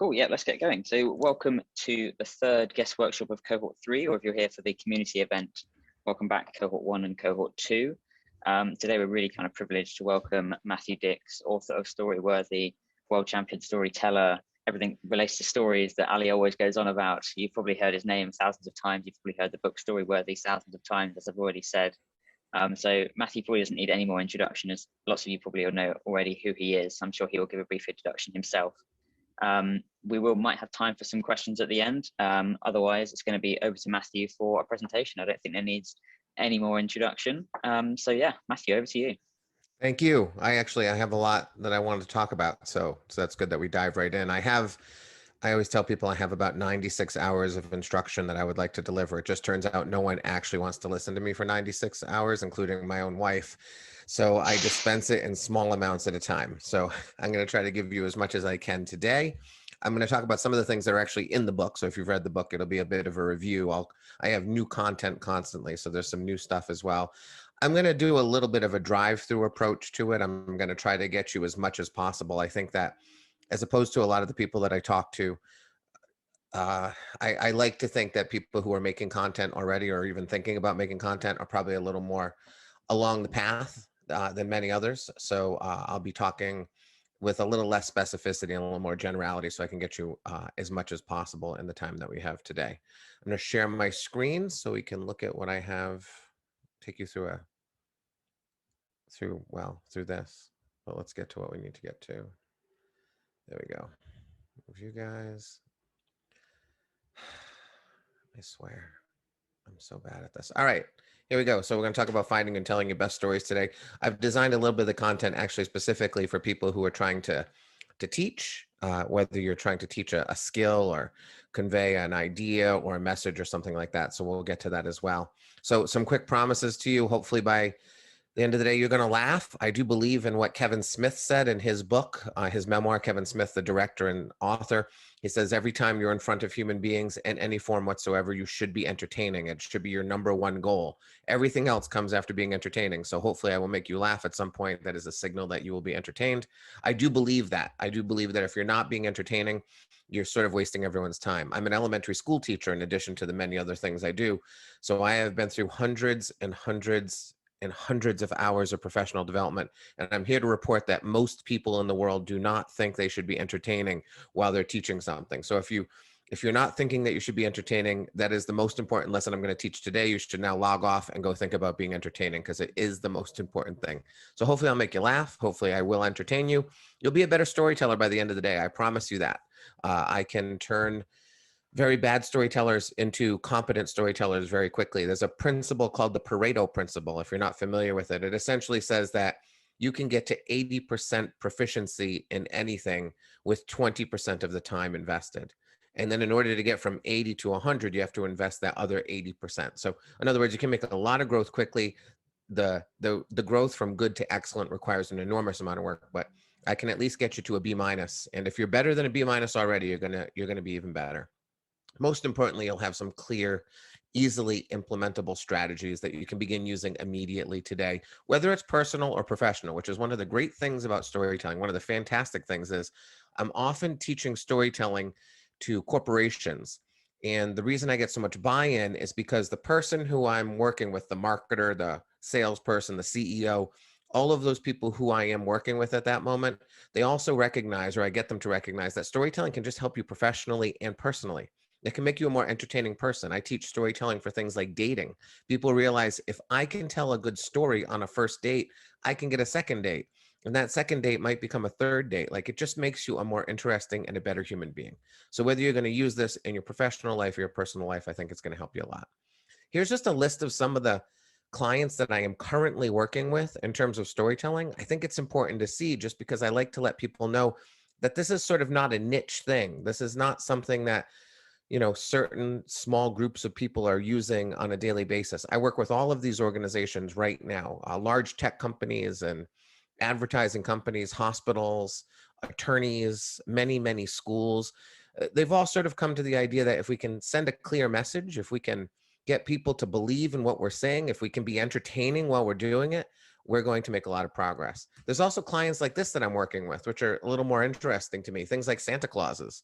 Cool. Yeah, let's get going. So welcome to the third guest workshop of cohort 3, or if you're here for the community event, welcome back cohort 1 and cohort 2. Today we're really kind of privileged to welcome Matthew Dicks, author of Storyworthy, world champion storyteller. Everything relates to stories that Ali always goes on about. You've probably heard his name thousands of times. You've probably heard the book Storyworthy thousands of times, as I've already said. So Matthew probably doesn't need any more introduction, as lots of you probably know already who he is. I'm sure he will give a brief introduction himself. We might have time for some questions at the end. Otherwise, it's going to be over to Matthew for a presentation. I don't think there needs any more introduction. So yeah, Matthew, over to you. Thank you. I have a lot that I wanted to talk about. So that's good that we dive right in. I always tell people I have about 96 hours of instruction that I would like to deliver. It just turns out no one actually wants to listen to me for 96 hours, including my own wife. So I dispense it in small amounts at a time. So I'm going to try to give you as much as I can today. I'm going to talk about some of the things that are actually in the book. So if you've read the book, it'll be a bit of a review. I have new content constantly. So there's some new stuff as well. I'm going to do a little bit of a drive-through approach to it. I'm going to try to get you as much as possible. I think that as opposed to a lot of the people that I talk to, I like to think that people who are making content already or even thinking about making content are probably a little more along the path than many others. So I'll be talking with a little less specificity and a little more generality so I can get you as much as possible in the time that we have today. I'm going to share my screen so we can look at what I have, take you through through this. But let's get to what we need to get to. There we go. With you guys. I swear, I'm so bad at this. All right, here we go. So we're going to talk about finding and telling your best stories today. I've designed a little bit of the content actually specifically for people who are trying to teach, whether you're trying to teach a skill or convey an idea or a message or something like that. So we'll get to that as well. So some quick promises to you. Hopefully by the end of the day, you're going to laugh. I do believe in what Kevin Smith said in his book, his memoir, Kevin Smith, the director and author. He says, every time you're in front of human beings in any form whatsoever, you should be entertaining. It should be your #1 goal. Everything else comes after being entertaining. So hopefully I will make you laugh at some point. That is a signal that you will be entertained. I do believe that. I do believe that if you're not being entertaining, you're sort of wasting everyone's time. I'm an elementary school teacher in addition to the many other things I do. So I have been through hundreds and hundreds and hundreds of hours of professional development. And I'm here to report that most people in the world do not think they should be entertaining while they're teaching something. So if you're not thinking that you should be entertaining, that is the most important lesson I'm going to teach today. You should now log off and go think about being entertaining because it is the most important thing. So hopefully I'll make you laugh. Hopefully I will entertain you. You'll be a better storyteller by the end of the day. I promise you that. I can turn very bad storytellers into competent storytellers very quickly. There's a principle called the Pareto principle. If you're not familiar with it, it essentially says that you can get to 80% proficiency in anything with 20% of the time invested. And then in order to get from 80 to 100, you have to invest that other 80%. So in other words, you can make a lot of growth quickly. The growth from good to excellent requires an enormous amount of work, but I can at least get you to a B-. And if you're better than a B- already, you're gonna be even better. Most importantly, you'll have some clear, easily implementable strategies that you can begin using immediately today, whether it's personal or professional, which is one of the great things about storytelling. One of the fantastic things is I'm often teaching storytelling to corporations. And the reason I get so much buy-in is because the person who I'm working with, the marketer, the salesperson, the CEO, all of those people who I am working with at that moment, they also recognize, or I get them to recognize, that storytelling can just help you professionally and personally. It can make you a more entertaining person. I teach storytelling for things like dating. People realize if I can tell a good story on a first date, I can get a second date. And that second date might become a third date. Like, it just makes you a more interesting and a better human being. So whether you're going to use this in your professional life or your personal life, I think it's going to help you a lot. Here's just a list of some of the clients that I am currently working with in terms of storytelling. I think it's important to see, just because I like to let people know that this is sort of not a niche thing. This is not something that certain small groups of people are using on a daily basis. I work with all of these organizations right now, large tech companies and advertising companies, hospitals, attorneys, many, many schools. They've all sort of come to the idea that if we can send a clear message, if we can get people to believe in what we're saying, if we can be entertaining while we're doing it, we're going to make a lot of progress. There's also clients like this that I'm working with, which are a little more interesting to me. Things like Santa Clauses.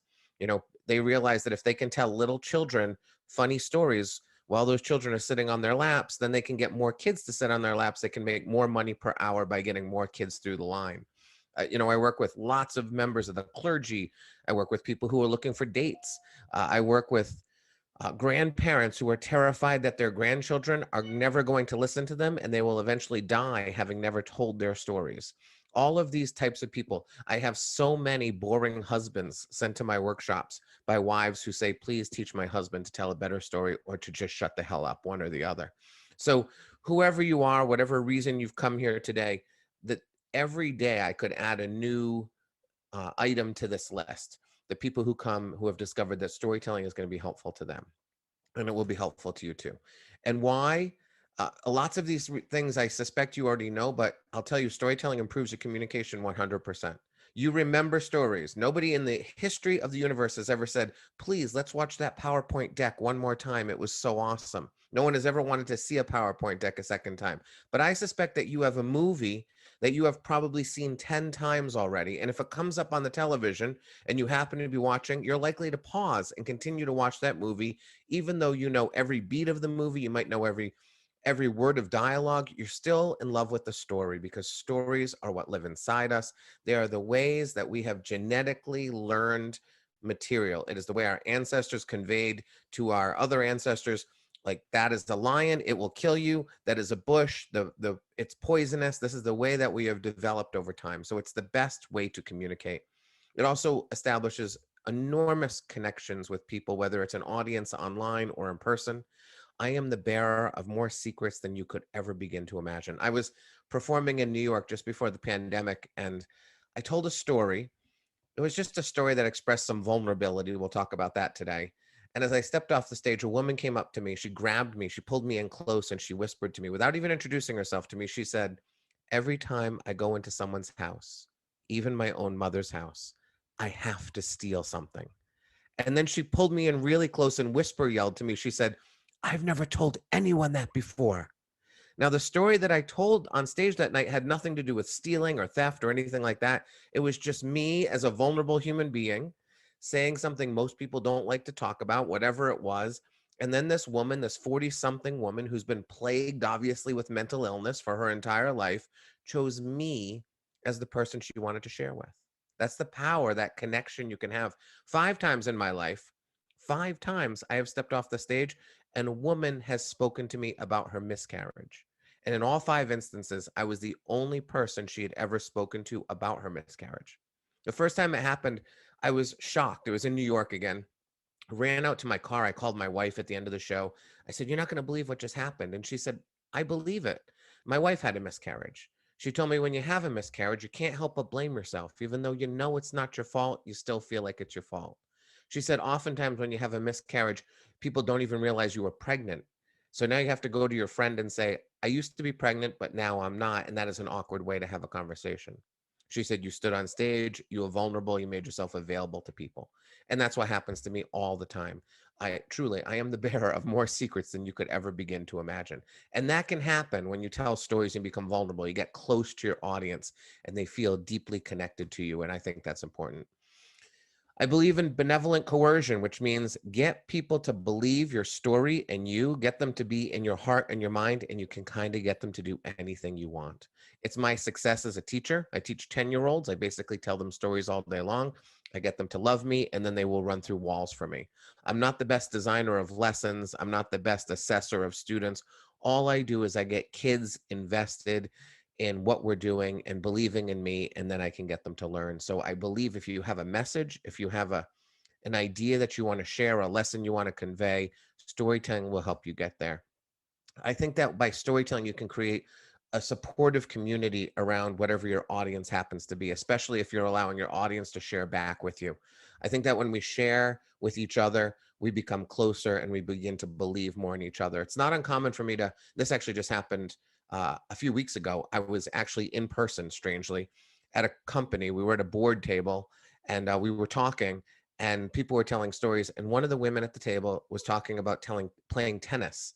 They realize that if they can tell little children funny stories while those children are sitting on their laps, then they can get more kids to sit on their laps. They can make more money per hour by getting more kids through the line. I work with lots of members of the clergy. I work with people who are looking for dates. I work with grandparents who are terrified that their grandchildren are never going to listen to them and they will eventually die having never told their stories. All of these types of people. I have so many boring husbands sent to my workshops by wives who say, please teach my husband to tell a better story or to just shut the hell up, one or the other. So whoever you are, whatever reason you've come here today, that every day I could add a new item to this list. The people who come who have discovered that storytelling is going to be helpful to them, and it will be helpful to you too. And why? Lots of these things I suspect you already know, but I'll tell you, storytelling improves your communication 100%. You remember stories. Nobody in the history of the universe has ever said, please, let's watch that PowerPoint deck one more time. It was so awesome. No one has ever wanted to see a PowerPoint deck a second time. But I suspect that you have a movie that you have probably seen 10 times already. And if it comes up on the television and you happen to be watching, you're likely to pause and continue to watch that movie, even though you know every beat of the movie, you might know every word of dialogue. You're still in love with the story because stories are what live inside us. They are the ways that we have genetically learned material. It is the way our ancestors conveyed to our other ancestors, like, that is the lion, it will kill you. That is a bush, it's poisonous. This is the way that we have developed over time. So it's the best way to communicate. It also establishes enormous connections with people, whether it's an audience online or in person. I am the bearer of more secrets than you could ever begin to imagine. I was performing in New York just before the pandemic, and I told a story. It was just a story that expressed some vulnerability. We'll talk about that today. And as I stepped off the stage, a woman came up to me. She grabbed me, she pulled me in close, and she whispered to me, without even introducing herself to me, she said, every time I go into someone's house, even my own mother's house, I have to steal something. And then she pulled me in really close and whisper yelled to me. She said, I've never told anyone that before. Now, the story that I told on stage that night had nothing to do with stealing or theft or anything like that. It was just me as a vulnerable human being saying something most people don't like to talk about, whatever it was. And then this woman, this 40-something woman who's been plagued, obviously, with mental illness for her entire life, chose me as the person she wanted to share with. That's the power, that connection you can have. 5 times in my life, 5 times I have stepped off the stage and a woman has spoken to me about her miscarriage. And in all 5 instances, I was the only person she had ever spoken to about her miscarriage. The first time it happened, I was shocked. It was in New York again. I ran out to my car. I called my wife at the end of the show. I said, you're not going to believe what just happened. And she said, I believe it. My wife had a miscarriage. She told me when you have a miscarriage, you can't help but blame yourself. Even though you know it's not your fault, you still feel like it's your fault. She said, oftentimes when you have a miscarriage, people don't even realize you were pregnant. So now you have to go to your friend and say, I used to be pregnant, but now I'm not. And that is an awkward way to have a conversation. She said, you stood on stage, you were vulnerable, you made yourself available to people. And that's what happens to me all the time. I am the bearer of more secrets than you could ever begin to imagine. And that can happen when you tell stories and become vulnerable. You get close to your audience and they feel deeply connected to you. And I think that's important. I believe in benevolent coercion, which means get people to believe your story and you get them to be in your heart and your mind, and you can kind of get them to do anything you want. It's my success as a teacher. I teach 10-year-olds. I basically tell them stories all day long. I get them to love me, and then they will run through walls for me. I'm not the best designer of lessons. I'm not the best assessor of students. All I do is I get kids invested in what we're doing and believing in me, and then I can get them to learn. So I believe if you have a message, if you have an idea that you want to share, a lesson you want to convey, storytelling will help you get there. I think that by storytelling, you can create a supportive community around whatever your audience happens to be, especially if you're allowing your audience to share back with you. I think that when we share with each other, we become closer and we begin to believe more in each other. It's not uncommon for me to, this actually just happened a few weeks ago. I was actually in person, strangely, at a company. We were at a board table and we were talking and people were telling stories. And one of the women at the table was talking about playing tennis.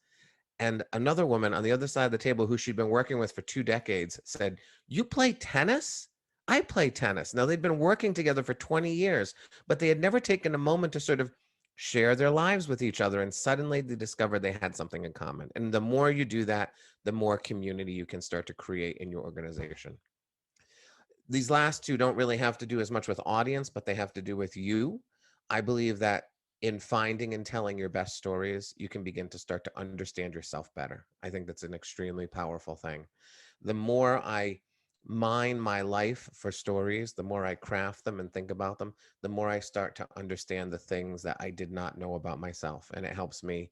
And another woman on the other side of the table who she'd been working with for 2 decades said, you play tennis? I play tennis. Now, they'd been working together for 20 years, but they had never taken a moment to sort of share their lives with each other. And suddenly they discovered they had something in common. And the more you do that, the more community you can start to create in your organization. These last two don't really have to do as much with audience, but they have to do with you. I believe that in finding and telling your best stories, you can begin to start to understand yourself better. I think that's an extremely powerful thing. The more I mine my life for stories, the more I craft them and think about them, the more I start to understand the things that I did not know about myself. And it helps me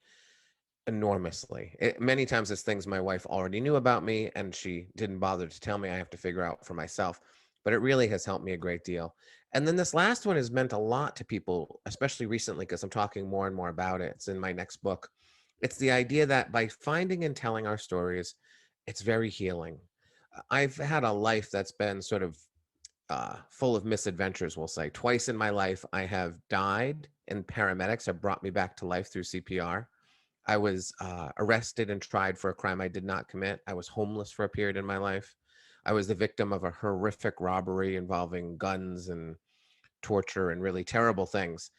enormously. Many times it's things my wife already knew about me and she didn't bother to tell me. I have to figure out for myself. But it really has helped me a great deal. And then this last one has meant a lot to people, especially recently, because I'm talking more and more about it. It's in my next book. It's the idea that by finding and telling our stories, it's very healing. I've had a life that's been sort of full of misadventures, we'll say. Twice in my life, I have died, and paramedics have brought me back to life through CPR. I was arrested and tried for a crime I did not commit. I was homeless for a period in my life. I was the victim of a horrific robbery involving guns and torture and really terrible things.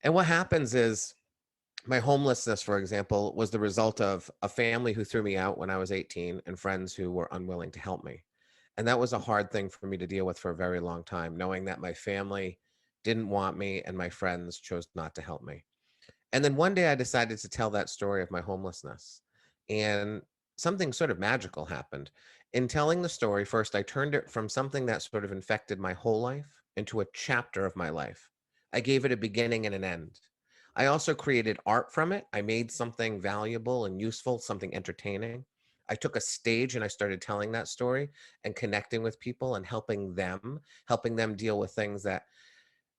And what happens is my homelessness, for example, was the result of a family who threw me out when I was 18 and friends who were unwilling to help me. And that was a hard thing for me to deal with for a very long time, knowing that my family didn't want me and my friends chose not to help me. And then one day I decided to tell that story of my homelessness. And something sort of magical happened. In telling the story, first, I turned it from something that sort of infected my whole life into a chapter of my life. I gave it a beginning and an end. I also created art from it. I made something valuable and useful, something entertaining. I took a stage and I started telling that story and connecting with people and helping them deal with things that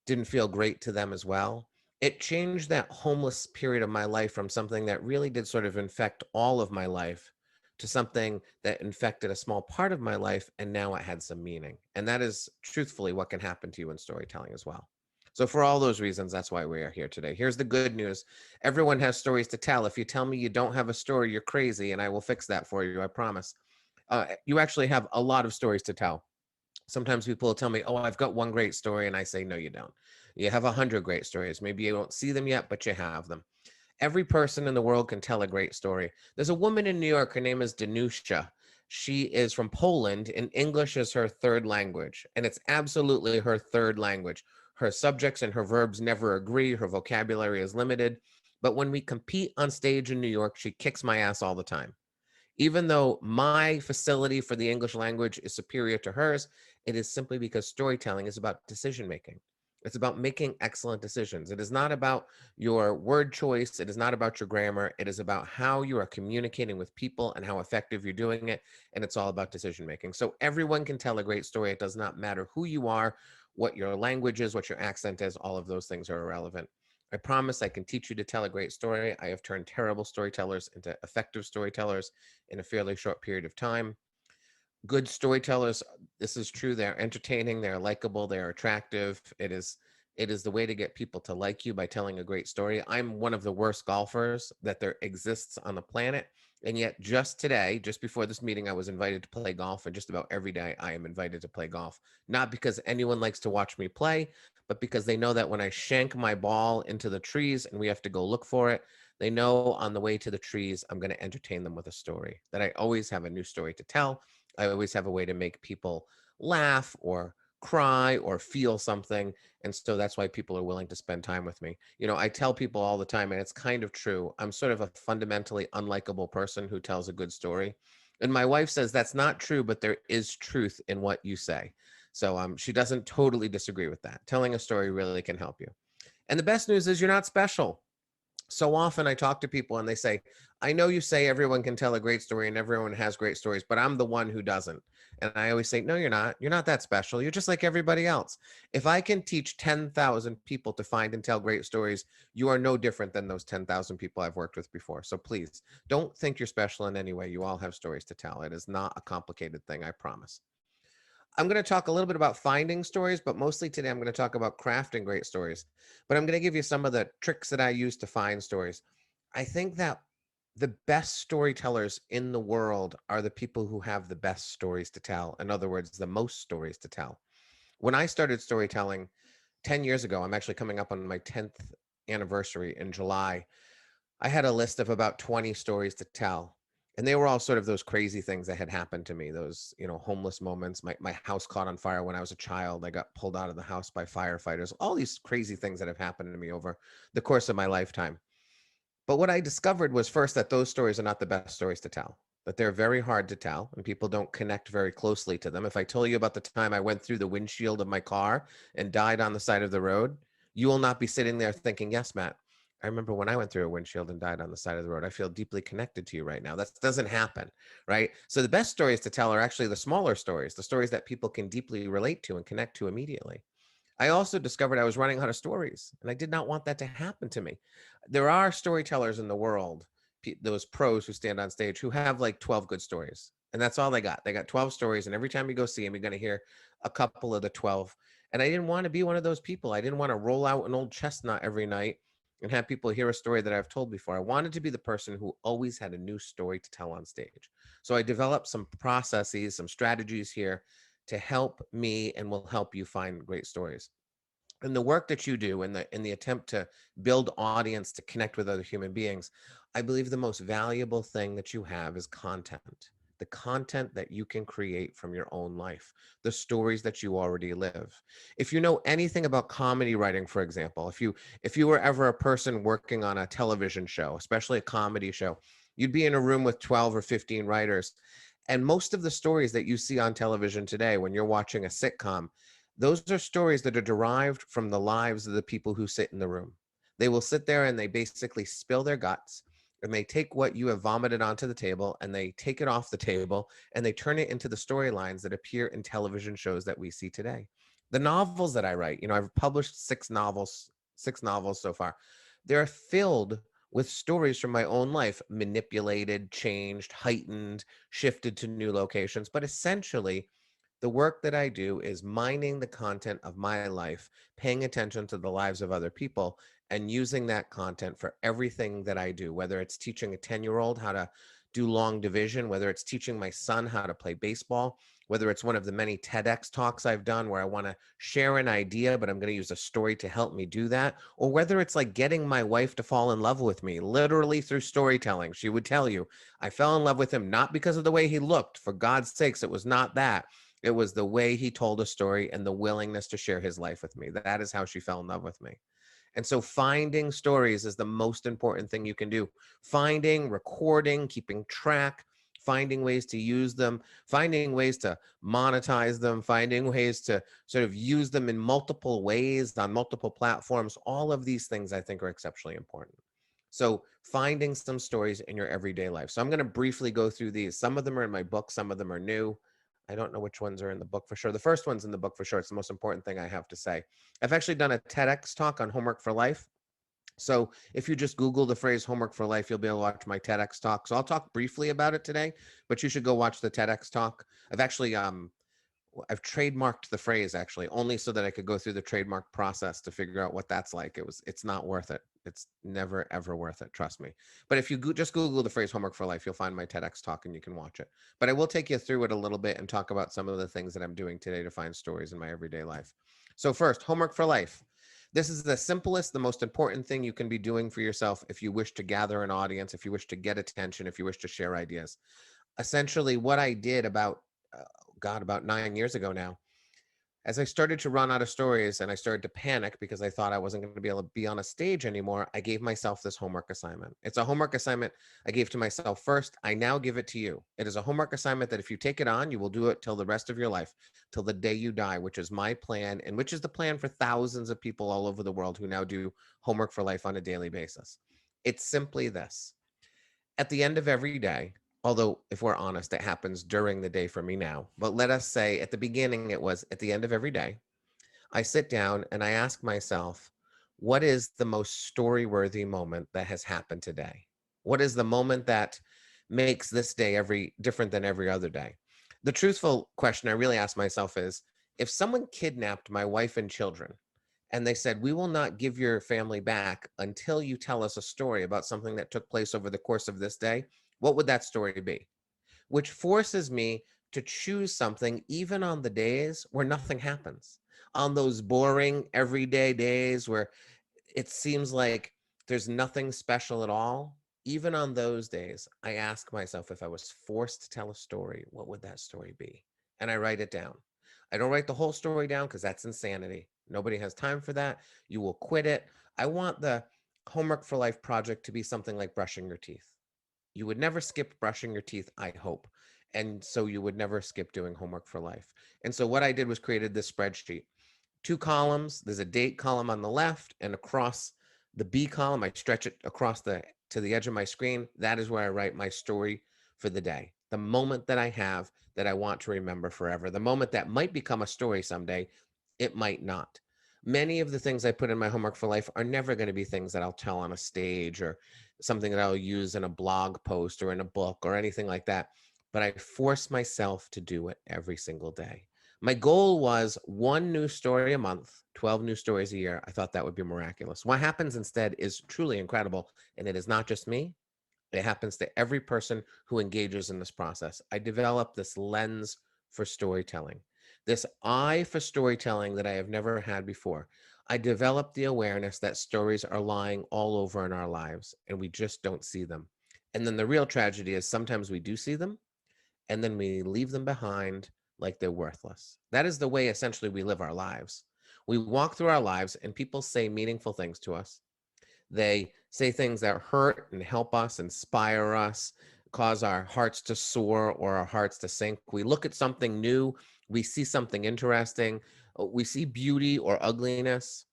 didn't feel great to them as well. It changed that homeless period of my life from something that really did sort of infect all of my life to something that infected a small part of my life. And now it had some meaning. And that is truthfully what can happen to you in storytelling as well. So, for all those reasons, that's why we are here today. Here's the good news: everyone has stories to tell. If you tell me you don't have a story, you're crazy, and I will fix that for you, I promise. You actually have a lot of stories to tell. Sometimes people will tell me, oh, I've got one great story. And I say, no, you don't. You have 100 great stories. Maybe you don't see them yet, but you have them. Every person in the world can tell a great story. There's a woman in New York. Her name is Danusha. She is from Poland, and English is her third language. And it's absolutely her third language. Her subjects and her verbs never agree. Her vocabulary is limited. But when we compete on stage in New York, she kicks my ass all the time. Even though my facility for the English language is superior to hers, it is simply because storytelling is about decision making. It's about making excellent decisions. It is not about your word choice. It is not about your grammar. It is about how you are communicating with people and how effective you're doing it. And it's all about decision making. So everyone can tell a great story. It does not matter who you are, what your language is, what your accent is. All of those things are irrelevant. I promise I can teach you to tell a great story. I have turned terrible storytellers into effective storytellers in a fairly short period of time. Good storytellers, this is true, they're entertaining, they're likable, they're attractive. It is the way to get people to like you by telling a great story. I'm one of the worst golfers that there exists on the planet. And yet just today, just before this meeting, I was invited to play golf. And just about every day I am invited to play golf. Not because anyone likes to watch me play, but because they know that when I shank my ball into the trees and we have to go look for it, they know on the way to the trees, I'm going to entertain them with a story, that I always have a new story to tell. I always have a way to make people laugh or cry or feel something. And so that's why people are willing to spend time with me. You know, I tell people all the time, and it's kind of true, I'm sort of a fundamentally unlikable person who tells a good story. And my wife says that's not true, but there is truth in what you say. So she doesn't totally disagree with that. Telling a story really can help you. And the best news is you're not special. So often I talk to people and they say, I know you say everyone can tell a great story and everyone has great stories, but I'm the one who doesn't. And I always say, no, you're not. You're not that special. You're just like everybody else. If I can teach 10,000 people to find and tell great stories, you are no different than those 10,000 people I've worked with before. So please don't think you're special in any way. You all have stories to tell. It is not a complicated thing, I promise. I'm going to talk a little bit about finding stories, but mostly today I'm going to talk about crafting great stories. But I'm going to give you some of the tricks that I use to find stories. I think that the best storytellers in the world are the people who have the best stories to tell. In other words, the most stories to tell. When I started storytelling 10 years ago, I'm actually coming up on my 10th anniversary in July. I had a list of about 20 stories to tell. And they were all sort of those crazy things that had happened to me, those, homeless moments. My house caught on fire when I was a child. I got pulled out of the house by firefighters, all these crazy things that have happened to me over the course of my lifetime. But what I discovered was first that those stories are not the best stories to tell, that they're very hard to tell and people don't connect very closely to them. If I tell you about the time I went through the windshield of my car and died on the side of the road, you will not be sitting there thinking, yes, Matt, I remember when I went through a windshield and died on the side of the road. I feel deeply connected to you right now. That doesn't happen, right? So the best stories to tell are actually the smaller stories, the stories that people can deeply relate to and connect to immediately. I also discovered I was running out of stories, and I did not want that to happen to me. There are storytellers in the world, those pros who stand on stage who have like 12 good stories, and that's all they got. They got 12 stories, and every time you go see them, you're going to hear a couple of the 12. And I didn't want to be one of those people. I didn't want to roll out an old chestnut every night and have people hear a story that I've told before. I wanted to be the person who always had a new story to tell on stage. So I developed some processes, some strategies here to help me and will help you find great stories. And the work that you do in the attempt to build audience to connect with other human beings, I believe the most valuable thing that you have is content. The content that you can create from your own life, the stories that you already live. If you know anything about comedy writing, for example, if you were ever a person working on a television show, especially a comedy show, you'd be in a room with 12 or 15 writers. And most of the stories that you see on television today, when you're watching a sitcom, those are stories that are derived from the lives of the people who sit in the room. They will sit there and they basically spill their guts and they take what you have vomited onto the table and they take it off the table and they turn it into the storylines that appear in television shows that we see today. The novels that I write, I've published six novels so far. They're filled with stories from my own life, manipulated, changed, heightened, shifted to new locations, but essentially the work that I do is mining the content of my life, paying attention to the lives of other people, and using that content for everything that I do, whether it's teaching a 10-year-old how to do long division, whether it's teaching my son how to play baseball, whether it's one of the many TEDx talks I've done where I want to share an idea, but I'm going to use a story to help me do that, or whether it's like getting my wife to fall in love with me, literally through storytelling. She would tell you, I fell in love with him not because of the way he looked. For God's sakes, it was not that. It was the way he told a story and the willingness to share his life with me. That is how she fell in love with me. And so finding stories is the most important thing you can do. Finding, recording, keeping track, finding ways to use them, finding ways to monetize them, finding ways to sort of use them in multiple ways on multiple platforms. All of these things I think are exceptionally important. So finding some stories in your everyday life. So I'm going to briefly go through these. Some of them are in my book, some of them are new. I don't know which ones are in the book for sure. The first one's in the book for sure. It's the most important thing I have to say. I've actually done a TEDx talk on homework for life. So if you just Google the phrase homework for life, you'll be able to watch my TEDx talk. So I'll talk briefly about it today, but you should go watch the TEDx talk. I've trademarked the phrase actually only so that I could go through the trademark process to figure out what that's like. It's not worth it. It's never, ever worth it. Trust me. But if you just Google the phrase homework for life, you'll find my TEDx talk and you can watch it. But I will take you through it a little bit and talk about some of the things that I'm doing today to find stories in my everyday life. So first, homework for life. This is the simplest, the most important thing you can be doing for yourself if you wish to gather an audience, if you wish to get attention, if you wish to share ideas. Essentially, what I did about 9 years ago now, as I started to run out of stories and I started to panic because I thought I wasn't going to be able to be on a stage anymore, I gave myself this homework assignment. It's a homework assignment I gave to myself first. I now give it to you. It is a homework assignment that if you take it on, you will do it till the rest of your life, till the day you die, which is my plan and which is the plan for thousands of people all over the world who now do homework for life on a daily basis. It's simply this. At the end of every day, although if we're honest, it happens during the day for me now, but let us say at the beginning, it was at the end of every day, I sit down and I ask myself, what is the most story-worthy moment that has happened today? What is the moment that makes this day every different than every other day? The truthful question I really ask myself is, if someone kidnapped my wife and children And they said, we will not give your family back until you tell us a story about something that took place over the course of this day. What would that story be? Which forces me to choose something even on the days where nothing happens, on those boring everyday days where it seems like there's nothing special at all. Even on those days, I ask myself, if I was forced to tell a story, what would that story be? And I write it down. I don't write the whole story down because that's insanity. Nobody has time for that. You will quit it. I want the Homework for Life project to be something like brushing your teeth. You would never skip brushing your teeth, I hope. And so you would never skip doing Homework for Life. And so what I did was created this spreadsheet. 2 columns. There's a date column on the left, and across the B column, I stretch it across to the edge of my screen. That is where I write my story for the day. The moment that I have that I want to remember forever. The moment that might become a story someday, it might not. Many of the things I put in my Homework for Life are never going to be things that I'll tell on a stage or something that I'll use in a blog post or in a book or anything like that. But I force myself to do it every single day. My goal was 1 new story a month, 12 new stories a year. I thought that would be miraculous. What happens instead is truly incredible. And it is not just me, it happens to every person who engages in this process. I developed this lens for storytelling, this eye for storytelling that I have never had before. I developed the awareness that stories are lying all over in our lives and we just don't see them. And then the real tragedy is sometimes we do see them and then we leave them behind like they're worthless. That is the way essentially we live our lives. We walk through our lives and people say meaningful things to us. They say things that hurt and help us, inspire us, cause our hearts to soar or our hearts to sink. We look at something new, we see something interesting, we see beauty or ugliness,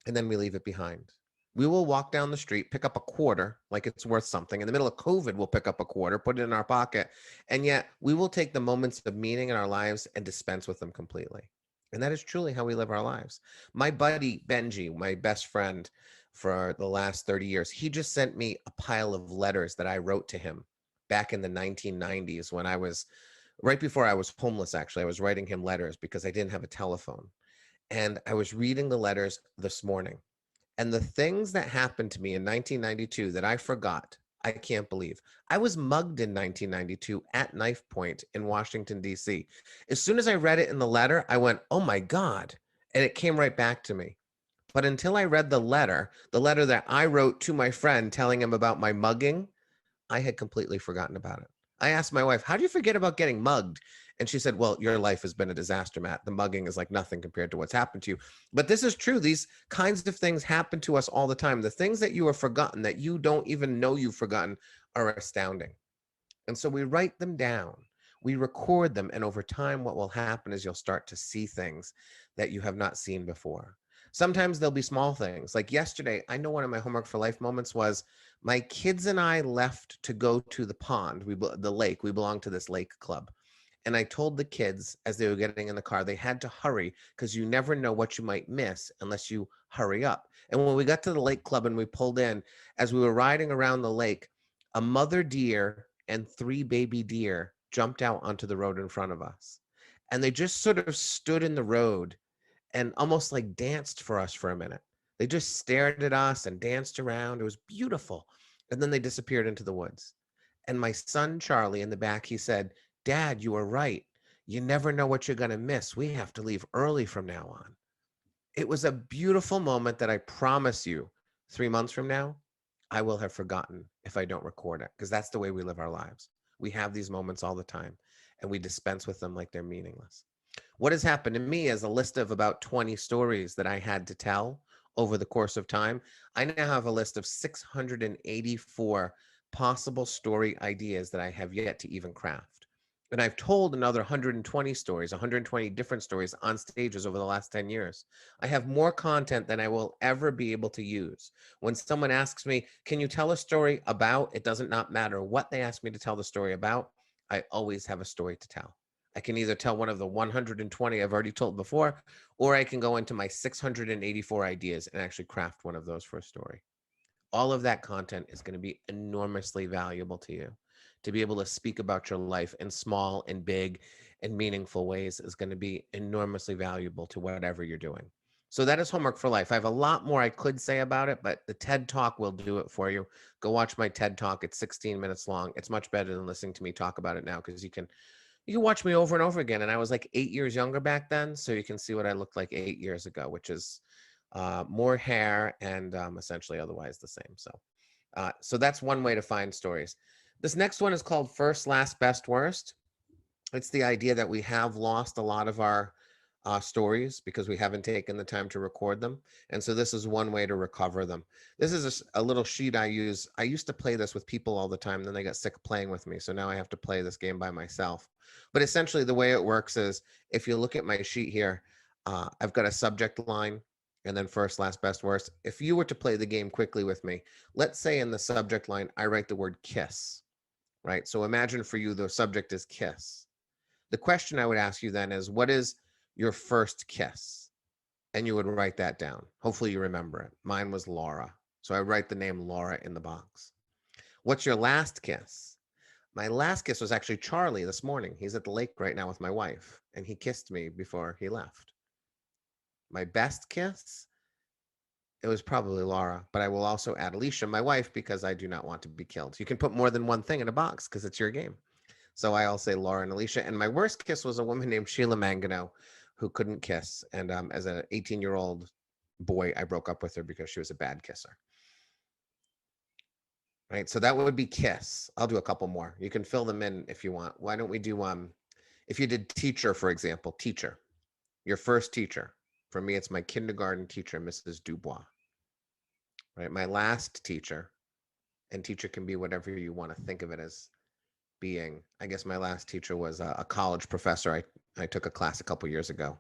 and then we leave it behind. We will walk down the street, pick up a quarter like it's worth something. In the middle of COVID, we'll pick up a quarter, put it in our pocket, and yet we will take the moments of meaning in our lives and dispense with them completely. And that is truly how we live our lives. My buddy Benji, my best friend for the last 30 years, he just sent me a pile of letters that I wrote to him back in the 1990s when I was right before I was homeless, actually. I was writing him letters because I didn't have a telephone. And I was reading the letters this morning. And the things that happened to me in 1992 that I forgot, I can't believe. I was mugged in 1992 at knife point in Washington, D.C. As soon as I read it in the letter, I went, oh my God. And it came right back to me. But until I read the letter that I wrote to my friend telling him about my mugging, I had completely forgotten about it. I asked my wife, how do you forget about getting mugged? And she said, well, your life has been a disaster, Matt. The mugging is like nothing compared to what's happened to you. But this is true. These kinds of things happen to us all the time. The things that you have forgotten, that you don't even know you've forgotten, are astounding. And so we write them down, we record them. And over time, what will happen is you'll start to see things that you have not seen before. Sometimes there'll be small things. Like yesterday, I know one of my Homework for Life moments was my kids and I left to go to the pond, the lake. We belong to this lake club. And I told the kids as they were getting in the car, they had to hurry because you never know what you might miss unless you hurry up. And when we got to the lake club and we pulled in, as we were riding around the lake, a mother deer and 3 baby deer jumped out onto the road in front of us. And they just sort of stood in the road and almost like danced for us for a minute. They just stared at us and danced around. It was beautiful. And then they disappeared into the woods. And my son, Charlie, in the back, he said, Dad, you were right. You never know what you're going to miss. We have to leave early from now on. It was a beautiful moment that I promise you 3 months from now, I will have forgotten if I don't record it, because that's the way we live our lives. We have these moments all the time and we dispense with them like they're meaningless. What has happened to me is a list of about 20 stories that I had to tell over the course of time. I now have a list of 684 possible story ideas that I have yet to even craft. And I've told another 120 stories, 120 different stories on stages over the last 10 years. I have more content than I will ever be able to use. When someone asks me, can you tell a story about, it doesn't not matter what they ask me to tell the story about, I always have a story to tell. I can either tell one of the 120 I've already told before, or I can go into my 684 ideas and actually craft one of those for a story. All of that content is going to be enormously valuable to you. To be able to speak about your life in small and big and meaningful ways is going to be enormously valuable to whatever you're doing. So that is homework for life. I have a lot more I could say about it, but the TED Talk will do it for you. Go watch my TED Talk. It's 16 minutes long. It's much better than listening to me talk about it now because you can watch me over and over again. And I was like 8 years younger back then, so you can see what I looked like 8 years ago, which is more hair and essentially otherwise the same. So that's one way to find stories. This next one is called First, Last, Best, Worst. It's the idea that we have lost a lot of our stories because we haven't taken the time to record them. And so this is one way to recover them. This is a little sheet I use. I used to play this with people all the time. Then they got sick of playing with me. So now I have to play this game by myself. But essentially the way it works is if you look at my sheet here, I've got a subject line and then first, last, best, worst. If you were to play the game quickly with me, let's say in the subject line, I write the word kiss, right? So imagine for you, the subject is kiss. The question I would ask you then is, what is your first kiss? And you would write that down. Hopefully you remember it. Mine was Laura. So I write the name Laura in the box. What's your last kiss? My last kiss was actually Charlie this morning. He's at the lake right now with my wife, and he kissed me before he left. My best kiss, it was probably Laura, but I will also add Alicia, my wife, because I do not want to be killed. You can put more than one thing in a box because it's your game. So I'll say Laura and Alicia. And my worst kiss was a woman named Sheila Mangano who couldn't kiss. And as an 18-year-old boy, I broke up with her because she was a bad kisser. Right. So that would be kiss. I'll do a couple more. You can fill them in if you want. Why don't we do if you did teacher, for example, teacher, your first teacher. For me, it's my kindergarten teacher, Mrs. Dubois. Right. My last teacher, and teacher can be whatever you want to think of it as being. I guess my last teacher was a college professor. I took a class a couple years ago.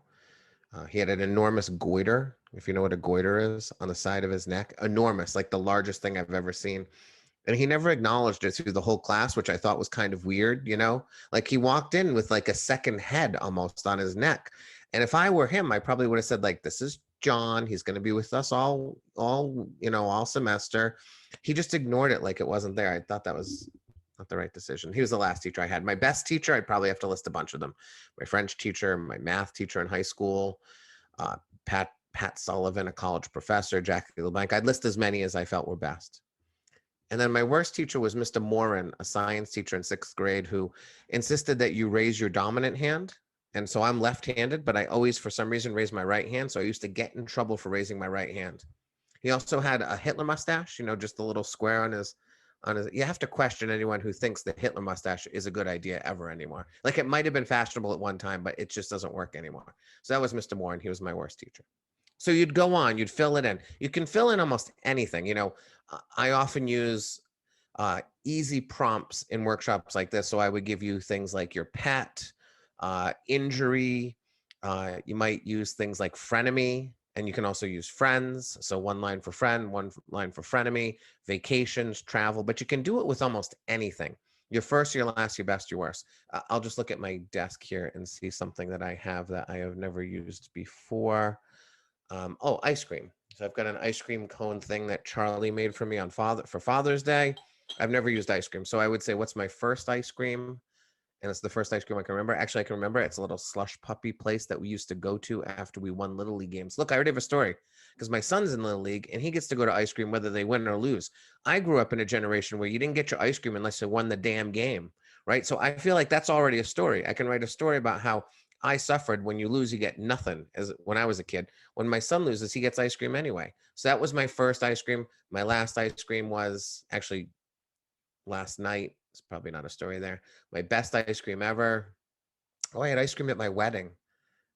He had an enormous goiter, if you know what a goiter is, on the side of his neck. Enormous, like the largest thing I've ever seen. And he never acknowledged it through the whole class, which I thought was kind of weird, you know? Like he walked in with like a second head almost on his neck. And if I were him, I probably would have said, like, this is John. He's going to be with us all semester. He just ignored it like it wasn't there. I thought that was not the right decision. He was the last teacher I had. My best teacher, I'd probably have to list a bunch of them. My French teacher, my math teacher in high school, Pat Sullivan, a college professor, Jackie LeBlanc. I'd list as many as I felt were best. And then my worst teacher was Mr. Morin, a science teacher in 6th grade who insisted that you raise your dominant hand. And so I'm left-handed, but I always, for some reason, raise my right hand. So I used to get in trouble for raising my right hand. He also had a Hitler mustache, just the little square on his, you have to question anyone who thinks the Hitler mustache is a good idea ever anymore. Like it might've been fashionable at one time, but it just doesn't work anymore. So that was Mr. Morin. He was my worst teacher. So you'd go on, you'd fill it in. You can fill in almost anything. I often use easy prompts in workshops like this. So I would give you things like your pet, injury. You might use things like frenemy, and you can also use friends. So one line for friend, one line for frenemy, vacations, travel, but you can do it with almost anything. Your first, your last, your best, your worst. I'll just look at my desk here and see something that I have that I have never used before. Ice cream. So I've got an ice cream cone thing that Charlie made for me for Father's Day. I've never used ice cream. So I would say, what's my first ice cream? And it's the first ice cream I can remember. Actually, I can remember it's a little slush puppy place that we used to go to after we won Little League games. Look, I already have a story because my son's in Little League and he gets to go to ice cream whether they win or lose. I grew up in a generation where you didn't get your ice cream unless you won the damn game, right? So I feel like that's already a story. I can write a story about how I suffered. When you lose, you get nothing. As when I was a kid, when my son loses, he gets ice cream anyway. So that was my first ice cream. My last ice cream was actually last night. It's probably not a story there. My best ice cream ever. Oh, I had ice cream at my wedding.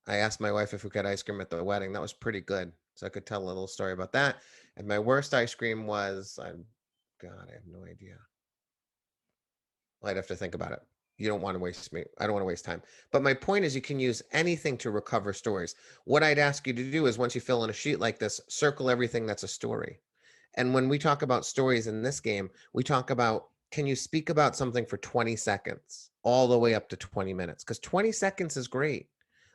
I asked my wife if we got ice cream at the wedding. That was pretty good. So I could tell a little story about that. And my worst ice cream was, God, I have no idea. I'd have to think about it. You don't want to waste me. I don't want to waste time. But my point is you can use anything to recover stories. What I'd ask you to do is once you fill in a sheet like this, circle everything that's a story. And when we talk about stories in this game, we talk about, can you speak about something for 20 seconds all the way up to 20 minutes? Because 20 seconds is great.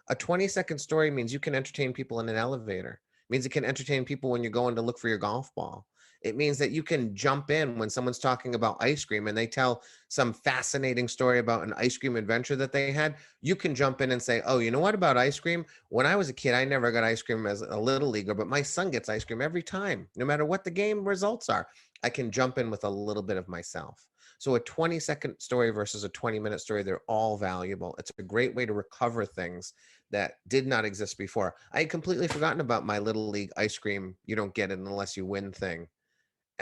A 20-second story means you can entertain people in an elevator. It means it can entertain people when you're going to look for your golf ball. It means that you can jump in when someone's talking about ice cream and they tell some fascinating story about an ice cream adventure that they had. You can jump in and say, oh, you know what about ice cream? When I was a kid, I never got ice cream as a little leaguer, but my son gets ice cream every time, no matter what the game results are. I can jump in with a little bit of myself. So a 20-second story versus a 20-minute story, they're all valuable. It's a great way to recover things that did not exist before. I had completely forgotten about my little league ice cream, you don't get it unless you win thing.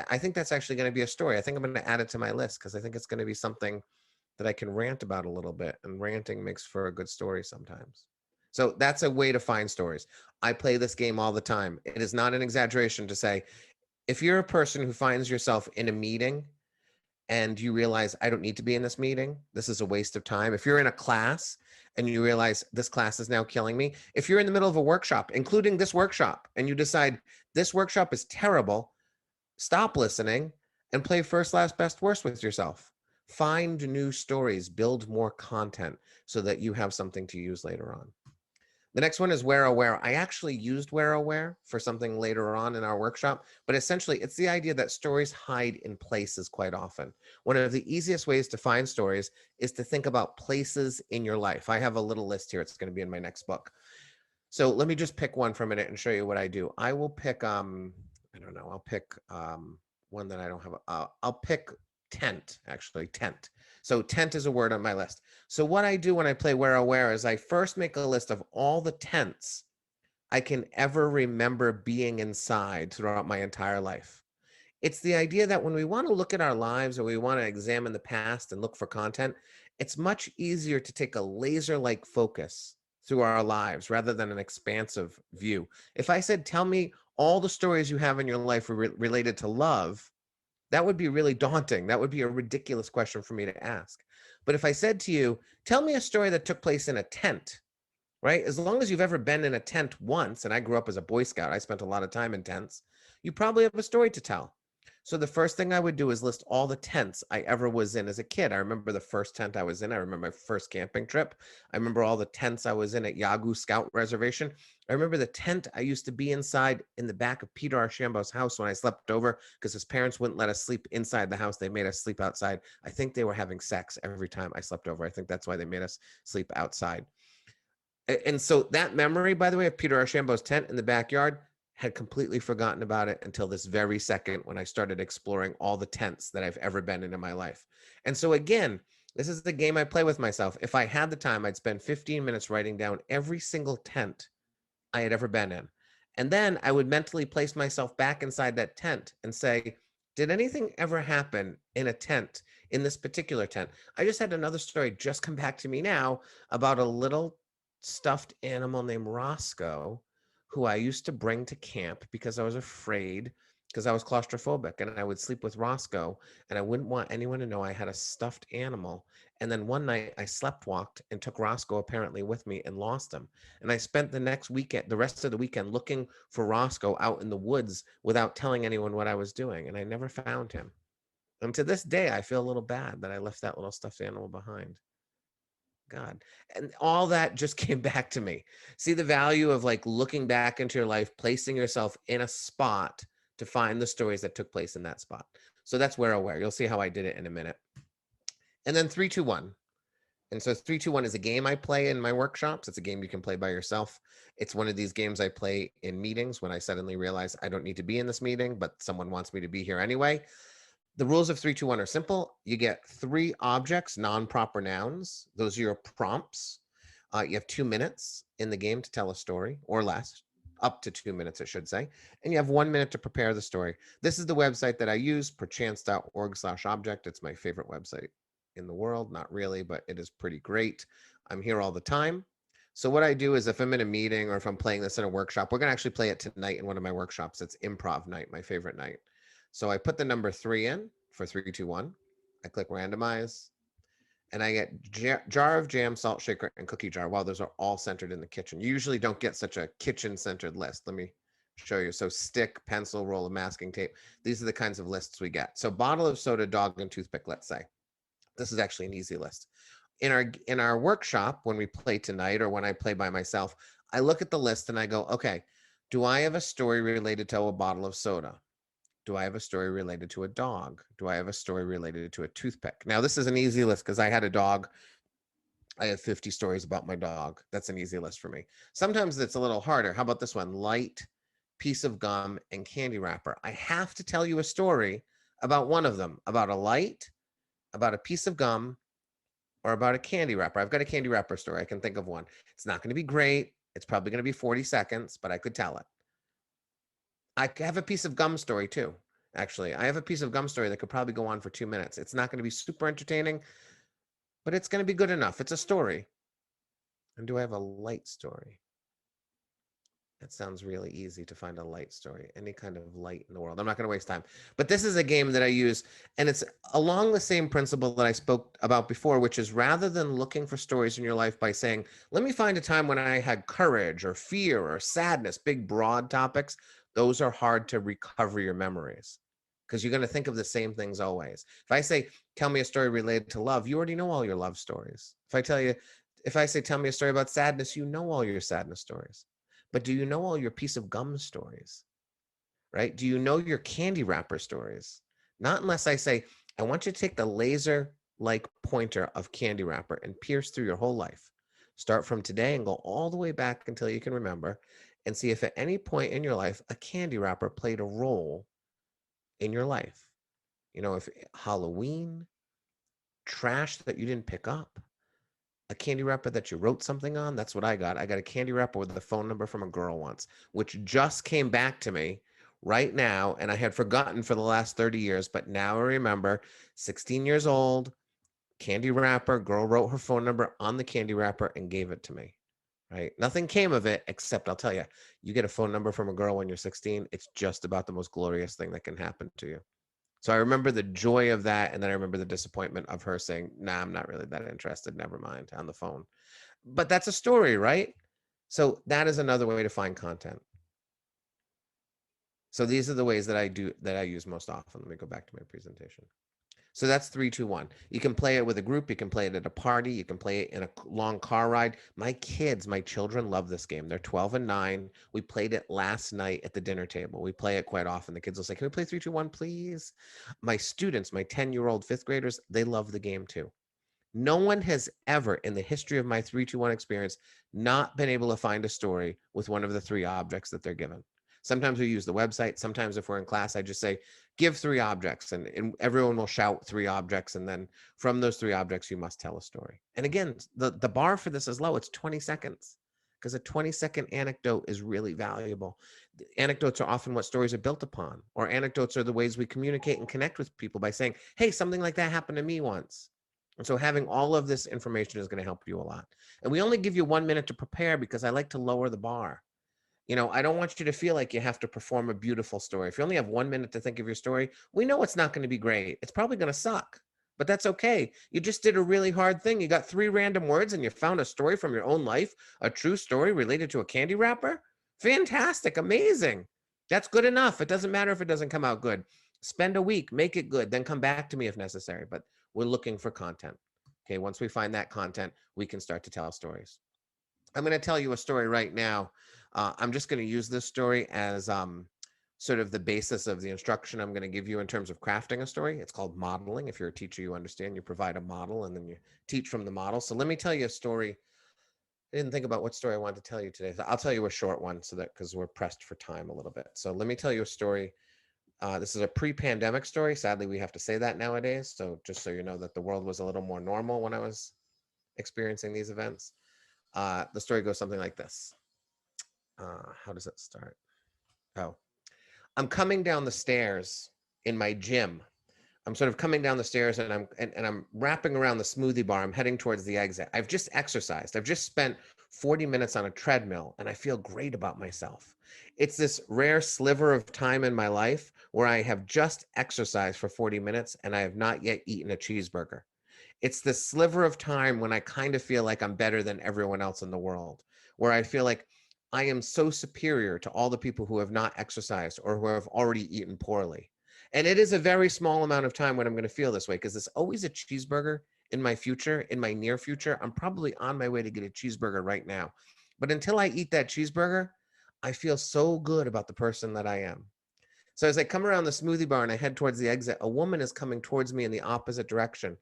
I think that's actually going to be a story. I think I'm going to add it to my list because I think it's going to be something that I can rant about a little bit, and ranting makes for a good story sometimes. So that's a way to find stories. I play this game all the time. It is not an exaggeration to say, if you're a person who finds yourself in a meeting and you realize, I don't need to be in this meeting, this is a waste of time. If you're in a class and you realize this class is now killing me, if you're in the middle of a workshop, including this workshop, and you decide this workshop is terrible, stop listening and play first, last, best, worst with yourself. Find new stories, build more content so that you have something to use later on. The next one is Where Aware. I actually used Where Aware for something later on in our workshop, but essentially it's the idea that stories hide in places quite often. One of the easiest ways to find stories is to think about places in your life. I have a little list here. It's going to be in my next book. So let me just pick one for a minute and show you what I do. I will pick, I don't know, I'll pick one that I don't have. I'll pick tent, actually, tent. So tent is a word on my list. So what I do when I play Where Aware is I first make a list of all the tents I can ever remember being inside throughout my entire life. It's the idea that when we want to look at our lives or we want to examine the past and look for content, it's much easier to take a laser-like focus through our lives rather than an expansive view. If I said, tell me all the stories you have in your life related to love, that would be really daunting. That would be a ridiculous question for me to ask. But if I said to you, tell me a story that took place in a tent, right? As long as you've ever been in a tent once, and I grew up as a Boy Scout, I spent a lot of time in tents, you probably have a story to tell. So the first thing I would do is list all the tents I ever was in as a kid. I remember the first tent I was in. I remember my first camping trip. I remember all the tents I was in at Yagoo Scout Reservation. I remember the tent I used to be inside in the back of Peter Archambault's house when I slept over because his parents wouldn't let us sleep inside the house. They made us sleep outside. I think they were having sex every time I slept over. I think that's why they made us sleep outside. And so that memory, by the way, of Peter Archambault's tent in the backyard, had completely forgotten about it until this very second when I started exploring all the tents that I've ever been in my life. And so again, this is the game I play with myself. If I had the time, I'd spend 15 minutes writing down every single tent I had ever been in. And then I would mentally place myself back inside that tent and say, did anything ever happen in a tent, in this particular tent? I just had another story just come back to me now about a little stuffed animal named Roscoe, who I used to bring to camp because I was afraid, because I was claustrophobic, and I would sleep with Roscoe, and I wouldn't want anyone to know I had a stuffed animal. And then one night I sleptwalked and took Roscoe apparently with me and lost him. And I spent the next weekend, the rest of the weekend, looking for Roscoe out in the woods without telling anyone what I was doing. And I never found him. And to this day, I feel a little bad that I left that little stuffed animal behind. God. And all that just came back to me. See the value of like looking back into your life, placing yourself in a spot to find the stories that took place in that spot. So that's Where Aware. You'll see how I did it in a minute. And then 3-2-1. And so 3-2-1 is a game I play in my workshops. It's a game you can play by yourself. It's one of these games I play in meetings when I suddenly realize I don't need to be in this meeting, but someone wants me to be here anyway. The rules of 3-2-1 are simple. You get 3 objects, non-proper nouns. Those are your prompts. You have 2 minutes in the game to tell a story, or less, up to 2 minutes, I should say. And you have 1 minute to prepare the story. This is the website that I use, perchance.org/object. It's my favorite website in the world. Not really, but it is pretty great. I'm here all the time. So what I do is if I'm in a meeting or if I'm playing this in a workshop, we're going to actually play it tonight in one of my workshops. It's improv night, my favorite night. So I put the number 3 in for 3-2-1. I click randomize, and I get jar of jam, salt shaker, and cookie jar. Wow, those are all centered in the kitchen. You usually don't get such a kitchen-centered list. Let me show you. So stick, pencil, roll of masking tape. These are the kinds of lists we get. So bottle of soda, dog, and toothpick, let's say. This is actually an easy list. In our workshop, when we play tonight or when I play by myself, I look at the list and I go, okay, do I have a story related to a bottle of soda? Do I have a story related to a dog? Do I have a story related to a toothpick? Now, this is an easy list because I had a dog. I have 50 stories about my dog. That's an easy list for me. Sometimes it's a little harder. How about this one? Light, piece of gum, and candy wrapper. I have to tell you a story about one of them, about a light, about a piece of gum, or about a candy wrapper. I've got a candy wrapper story. I can think of one. It's not going to be great. It's probably going to be 40 seconds, but I could tell it. I have a piece of gum story too. Actually, I have a piece of gum story that could probably go on for 2 minutes. It's not going to be super entertaining, but it's going to be good enough. It's a story. And do I have a light story? That sounds really easy to find a light story, any kind of light in the world. I'm not going to waste time. But this is a game that I use, and it's along the same principle that I spoke about before, which is rather than looking for stories in your life by saying, let me find a time when I had courage or fear or sadness, big, broad topics, those are hard to recover your memories because you're going to think of the same things always. If I say, tell me a story related to love, you already know all your love stories. If I say, tell me a story about sadness, you know all your sadness stories. But do you know all your piece of gum stories, right? Do you know your candy wrapper stories? Not unless I say, I want you to take the laser like pointer of candy wrapper and pierce through your whole life. Start from today and go all the way back until you can remember and see if at any point in your life a candy wrapper played a role in your life. You know, if Halloween, trash that you didn't pick up, a candy wrapper that you wrote something on. That's what I got. I got a candy wrapper with the phone number from a girl once, which just came back to me right now. And I had forgotten for the last 30 years, but now I remember 16 years old, candy wrapper, girl wrote her phone number on the candy wrapper and gave it to me. Right. Nothing came of it, except I'll tell you, you get a phone number from a girl when you're 16. It's just about the most glorious thing that can happen to you. So I remember the joy of that. And then I remember the disappointment of her saying, nah, I'm not really that interested. Never mind, on the phone. But that's a story, right? So that is another way to find content. So these are the ways that I use most often. Let me go back to my presentation. So that's 3, 2, 1. You can play it with a group. You can play it at a party. You can play it in a long car ride. My children love this game. They're 12 and 9. We played it last night at the dinner table. We play it quite often. The kids will say, can we play 3, 2, 1, please? My students, my 10-year-old fifth graders, they love the game too. No one has ever in the history of my 3, 2, 1 experience not been able to find a story with one of the 3 objects that they're given. Sometimes we use the website. Sometimes if we're in class, I just say, give 3 objects and everyone will shout 3 objects. And then from those 3 objects, you must tell a story. And again, the bar for this is low. It's 20 seconds because a 20-second anecdote is really valuable. Anecdotes are often what stories are built upon, or anecdotes are the ways we communicate and connect with people by saying, hey, something like that happened to me once. And so having all of this information is going to help you a lot. And we only give you 1 minute to prepare because I like to lower the bar. You know, I don't want you to feel like you have to perform a beautiful story. If you only have 1 minute to think of your story, we know it's not going to be great. It's probably going to suck, but that's okay. You just did a really hard thing. You got 3 random words and you found a story from your own life, a true story related to a candy wrapper. Fantastic. Amazing. That's good enough. It doesn't matter if it doesn't come out good. Spend a week, make it good, then come back to me if necessary. But we're looking for content. Okay. Once we find that content, we can start to tell stories. I'm going to tell you a story right now. I'm just going to use this story as sort of the basis of the instruction I'm going to give you in terms of crafting a story. It's called modeling. If you're a teacher, you understand you provide a model and then you teach from the model. So let me tell you a story. I didn't think about what story I wanted to tell you today. So I'll tell you a short one so that because we're pressed for time a little bit. So let me tell you a story. This is a pre-pandemic story. Sadly, we have to say that nowadays. So just so you know that the world was a little more normal when I was experiencing these events. The story goes something like this. How does it start? Oh, I'm coming down the stairs in my gym. I'm sort of coming down the stairs and I'm wrapping around the smoothie bar. I'm heading towards the exit. I've just exercised. I've just spent 40 minutes on a treadmill and I feel great about myself. It's this rare sliver of time in my life where I have just exercised for 40 minutes and I have not yet eaten a cheeseburger. It's this sliver of time when I kind of feel like I'm better than everyone else in the world, where I feel like I am so superior to all the people who have not exercised or who have already eaten poorly. And it is a very small amount of time when I'm going to feel this way because there's always a cheeseburger in my future, in my near future. I'm probably on my way to get a cheeseburger right now. But until I eat that cheeseburger, I feel so good about the person that I am. So as I come around the smoothie bar and I head towards the exit, a woman is coming towards me in the opposite direction.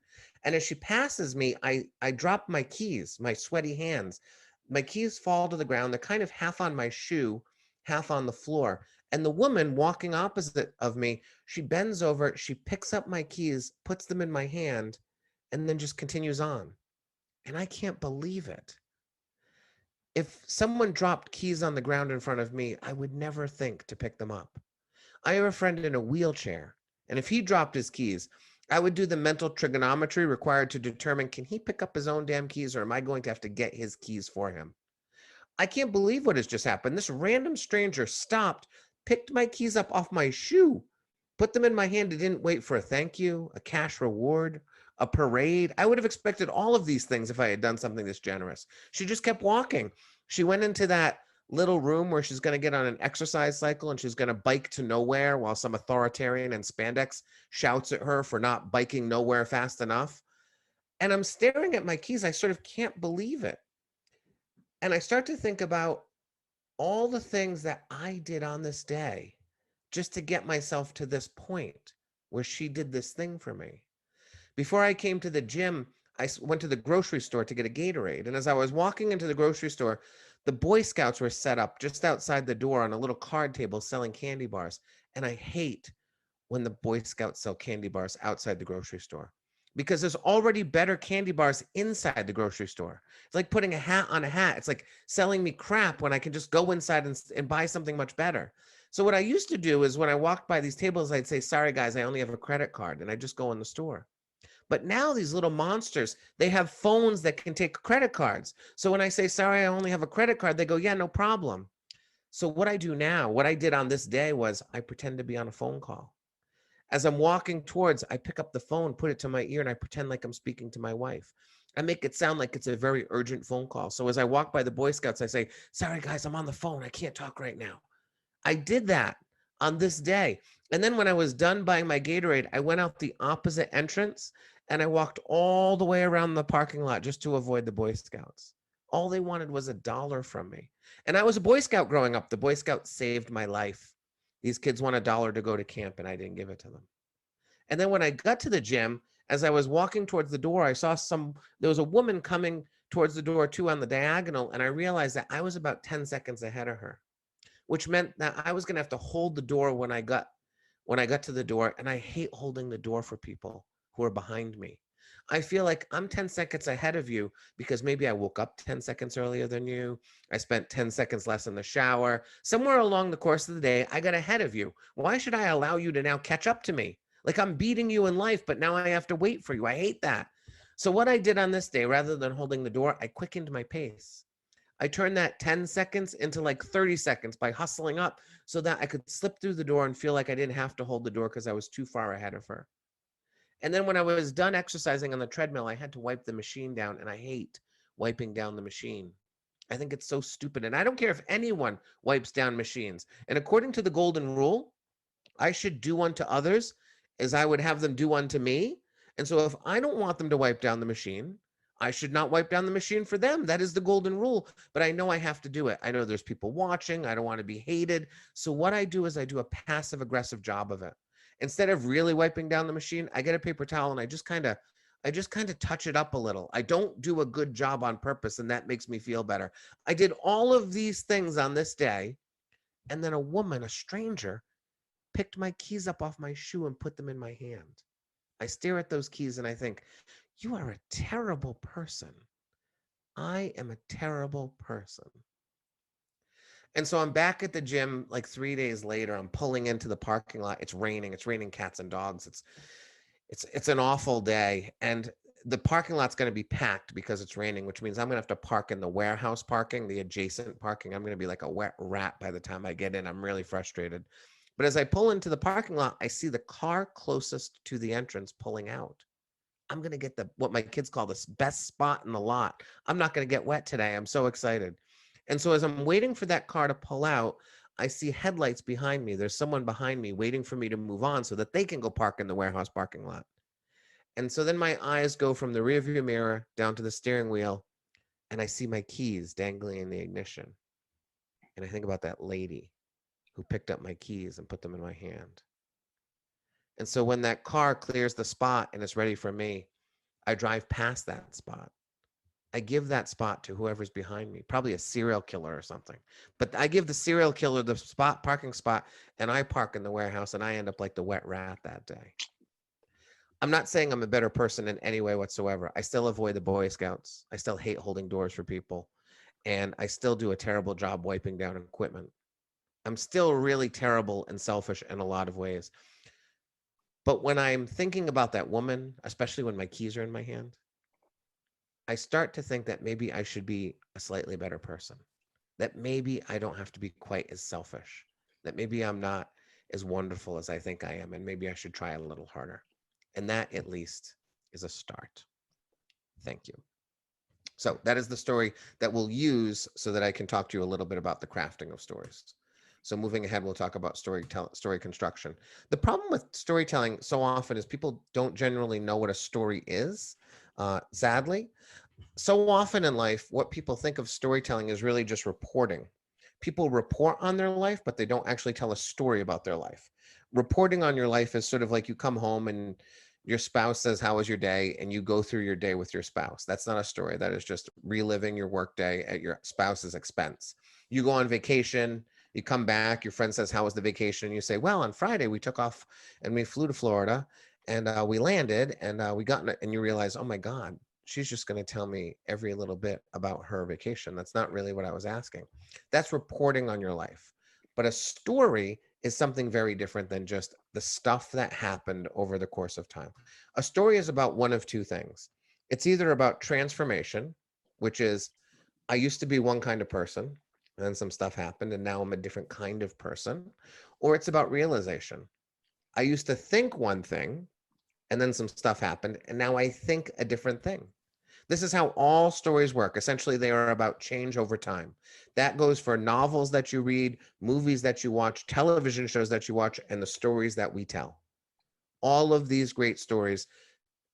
And as she passes me, I drop my keys, my sweaty hands. My keys fall to the ground. They're kind of half on my shoe, half on the floor. And the woman walking opposite of me, she bends over, she picks up my keys, puts them in my hand, and then just continues on. And I can't believe it. If someone dropped keys on the ground in front of me, I would never think to pick them up. I have a friend in a wheelchair, and if he dropped his keys, I would do the mental trigonometry required to determine, can he pick up his own damn keys, or am I going to have to get his keys for him? I can't believe what has just happened. This random stranger stopped, picked my keys up off my shoe, put them in my hand, and didn't wait for a thank you, a cash reward, a parade. I would have expected all of these things if I had done something this generous. She just kept walking. She went into that little room where she's going to get on an exercise cycle and she's going to bike to nowhere while some authoritarian in spandex shouts at her for not biking nowhere fast enough. And I'm staring at my keys. I sort of can't believe it. And I start to think about all the things that I did on this day just to get myself to this point where she did this thing for me. Before I came to the gym, I went to the grocery store to get a Gatorade. And as I was walking into the grocery store, the Boy Scouts were set up just outside the door on a little card table selling candy bars. And I hate when the Boy Scouts sell candy bars outside the grocery store because there's already better candy bars inside the grocery store. It's like putting a hat on a hat. It's like selling me crap when I can just go inside and buy something much better. So what I used to do is when I walked by these tables, I'd say, sorry, guys, I only have a credit card. And I just go in the store. But now these little monsters, they have phones that can take credit cards. So when I say, sorry, I only have a credit card, they go, yeah, no problem. So what I do now, what I did on this day was I pretend to be on a phone call. As I'm walking towards, I pick up the phone, put it to my ear, and I pretend like I'm speaking to my wife. I make it sound like it's a very urgent phone call. So as I walk by the Boy Scouts, I say, sorry, guys, I'm on the phone. I can't talk right now. I did that on this day. And then when I was done buying my Gatorade, I went out the opposite entrance and I walked all the way around the parking lot just to avoid the Boy Scouts. All they wanted was $1 from me. And I was a Boy Scout growing up. The Boy Scouts saved my life. These kids want $1 to go to camp and I didn't give it to them. And then when I got to the gym, as I was walking towards the door, I saw there was a woman coming towards the door too on the diagonal. And I realized that I was about 10 seconds ahead of her, which meant that I was going to have to hold the door when I got to the door. And I hate holding the door for people who are behind me. I feel like I'm 10 seconds ahead of you because maybe I woke up 10 seconds earlier than you. I spent 10 seconds less in the shower. Somewhere along the course of the day, I got ahead of you. Why should I allow you to now catch up to me? Like I'm beating you in life, but now I have to wait for you. I hate that. So what I did on this day, rather than holding the door, I quickened my pace. I turned that 10 seconds into like 30 seconds by hustling up so that I could slip through the door and feel like I didn't have to hold the door because I was too far ahead of her. And then when I was done exercising on the treadmill, I had to wipe the machine down, and I hate wiping down the machine. I think it's so stupid. And I don't care if anyone wipes down machines. And according to the golden rule, I should do unto others as I would have them do unto me. And so if I don't want them to wipe down the machine, I should not wipe down the machine for them. That is the golden rule. But I know I have to do it. I know there's people watching. I don't want to be hated. So what I do is I do a passive aggressive job of it. Instead of really wiping down the machine, I get a paper towel and I just kind of touch it up a little. I don't do a good job on purpose, and that makes me feel better. I did all of these things on this day, and then a woman, a stranger, picked my keys up off my shoe and put them in my hand. I stare at those keys and I think, you are a terrible person. I am a terrible person. And so I'm back at the gym like 3 days later. I'm pulling into the parking lot. It's raining. It's raining cats and dogs. It's an awful day. And the parking lot's going to be packed because it's raining, which means I'm going to have to park in the warehouse parking, the adjacent parking. I'm going to be like a wet rat by the time I get in. I'm really frustrated. But as I pull into the parking lot, I see the car closest to the entrance pulling out. I'm going to get what my kids call the best spot in the lot. I'm not going to get wet today. I'm so excited. And so as I'm waiting for that car to pull out, I see headlights behind me. There's someone behind me waiting for me to move on so that they can go park in the warehouse parking lot. And so then my eyes go from the rearview mirror down to the steering wheel, and I see my keys dangling in the ignition. And I think about that lady who picked up my keys and put them in my hand. And so when that car clears the spot and it's ready for me, I drive past that spot. I give that spot to whoever's behind me, probably a serial killer or something. But I give the serial killer the parking spot, and I park in the warehouse, and I end up like the wet rat that day. I'm not saying I'm a better person in any way whatsoever. I still avoid the Boy Scouts. I still hate holding doors for people. And I still do a terrible job wiping down equipment. I'm still really terrible and selfish in a lot of ways. But when I'm thinking about that woman, especially when my keys are in my hand, I start to think that maybe I should be a slightly better person, that maybe I don't have to be quite as selfish, that maybe I'm not as wonderful as I think I am, and maybe I should try a little harder. And that at least is a start. Thank you. So that is the story that we'll use so that I can talk to you a little bit about the crafting of stories. So moving ahead, we'll talk about story construction. The problem with storytelling so often is people don't generally know what a story is, sadly. So often in life, what people think of storytelling is really just reporting. People report on their life, but they don't actually tell a story about their life. Reporting on your life is sort of like you come home and your spouse says, "How was your day?" and you go through your day with your spouse. That's not a story. That is just reliving your work day at your spouse's expense. You go on vacation, you come back, your friend says, "How was the vacation?" And you say, "Well, on Friday we took off and we flew to Florida and we landed and we got in it," and you realize, "Oh my God, she's just going to tell me every little bit about her vacation. That's not really what I was asking." That's reporting on your life. But a story is something very different than just the stuff that happened over the course of time. A story is about one of two things. It's either about transformation, which is I used to be one kind of person, and then some stuff happened, and now I'm a different kind of person, or it's about realization. I used to think one thing, and then some stuff happened, and now I think a different thing. This is how all stories work. Essentially, they are about change over time. That goes for novels that you read, movies that you watch, television shows that you watch, and the stories that we tell. All of these great stories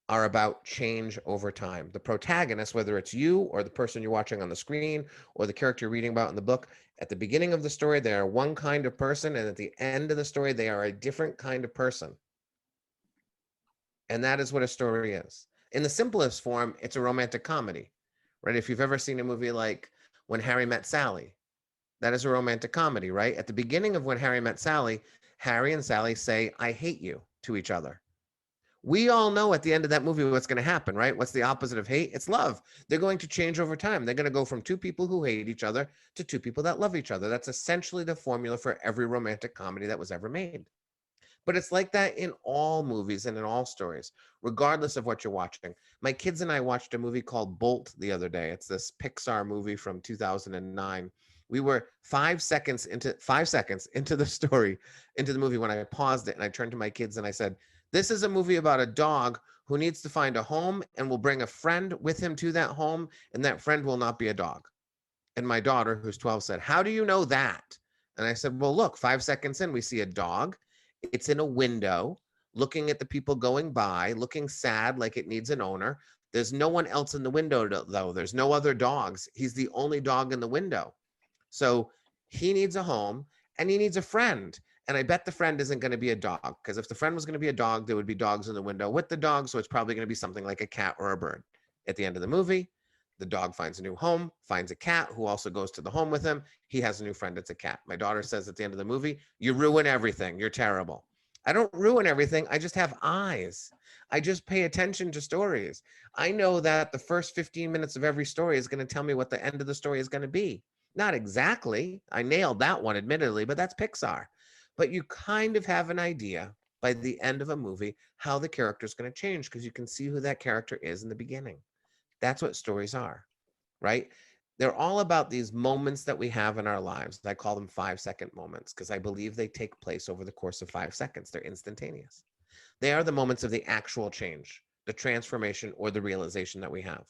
are about change over time. The protagonist, whether it's you or the person you're watching on the screen or the character you're reading about in the book, at the beginning of the story, they are one kind of person, and at the end of the story, they are a different kind of person. And that is what a story is. In the simplest form, it's a romantic comedy, right? If you've ever seen a movie like When Harry Met Sally, that is a romantic comedy, right? At the beginning of When Harry Met Sally, Harry and Sally say, "I hate you" to each other. We all know at the end of that movie what's going to happen, right? What's the opposite of hate? It's love. They're going to change over time. They're going to go from two people who hate each other to two people that love each other. That's essentially the formula for every romantic comedy that was ever made. But it's like that in all movies and in all stories, regardless of what you're watching. My kids and I watched a movie called Bolt the other day. It's this Pixar movie from 2009. We were 5 seconds into the story, into the movie when I paused it and I turned to my kids and I said, "This is a movie about a dog who needs to find a home and will bring a friend with him to that home, and that friend will not be a dog." And my daughter, who's 12, said, "How do you know that?" And I said, "Well, look, 5 seconds in, we see a dog. It's in a window, looking at the people going by, looking sad like it needs an owner. There's no one else in the window, though. There's no other dogs. He's the only dog in the window. So he needs a home and he needs a friend. And I bet the friend isn't going to be a dog, because if the friend was going to be a dog, there would be dogs in the window with the dog. So it's probably going to be something like a cat or a bird." At the end of the movie, the dog finds a new home, finds a cat who also goes to the home with him. He has a new friend. It's a cat. My daughter says at the end of the movie, "You ruin everything. You're terrible." I don't ruin everything. I just have eyes. I just pay attention to stories. I know that the first 15 minutes of every story is going to tell me what the end of the story is going to be. Not exactly. I nailed that one, admittedly, but that's Pixar. But you kind of have an idea by the end of a movie how the character is going to change, because you can see who that character is in the beginning. That's what stories are, right? They're all about these moments that we have in our lives. I call them 5-second moments because I believe they take place over the course of 5 seconds. They're instantaneous. They are the moments of the actual change, the transformation, or the realization that we have.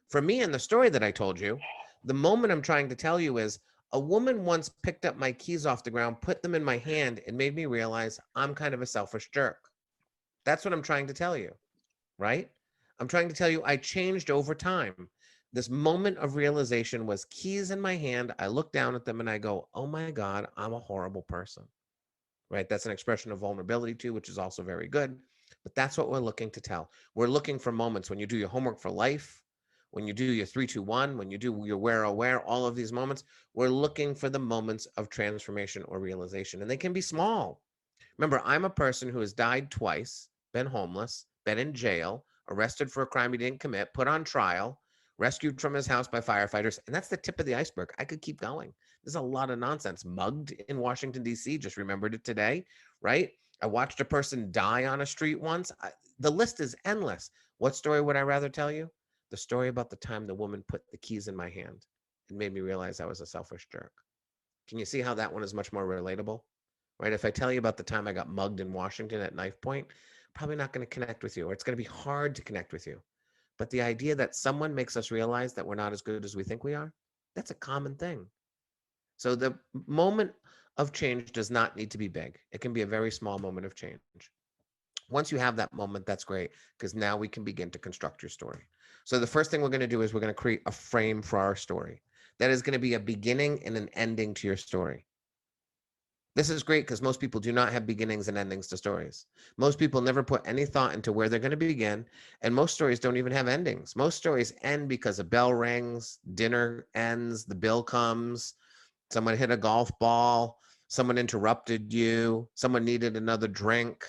For me, in the story that I told you, the moment I'm trying to tell you is a woman once picked up my keys off the ground, put them in my hand, and made me realize I'm kind of a selfish jerk. That's what I'm trying to tell you, right? I'm trying to tell you I changed over time. This moment of realization was keys in my hand. I look down at them and I go, oh my God, I'm a horrible person, right? That's an expression of vulnerability too, which is also very good. But that's what we're looking to tell. We're looking for moments when you do your homework for life, when you do your 3-2-1, when you do your where aware, all of these moments, we're looking for the moments of transformation or realization. And they can be small. Remember, I'm a person who has died twice, been homeless, been in jail, arrested for a crime he didn't commit, put on trial, rescued from his house by firefighters. And that's the tip of the iceberg. I could keep going. There's a lot of nonsense. Mugged in Washington, D.C., just remembered it today, right? I watched a person die on a street once. The list is endless. What story would I rather tell you? The story about the time the woman put the keys in my hand and made me realize I was a selfish jerk. Can you see how that one is much more relatable? Right? If I tell you about the time I got mugged in Washington at knife point, probably not going to connect with you, or it's going to be hard to connect with you. But the idea that someone makes us realize that we're not as good as we think we are, that's a common thing. So the moment of change does not need to be big. It can be a very small moment of change. Once you have that moment, that's great, because now we can begin to construct your story. So the first thing we're going to do is we're going to create a frame for our story. That is going to be a beginning and an ending to your story. This is great because most people do not have beginnings and endings to stories. Most people never put any thought into where they're going to begin, and most stories don't even have endings. Most stories end because a bell rings, dinner ends, the bill comes, someone hit a golf ball, someone interrupted you, someone needed another drink.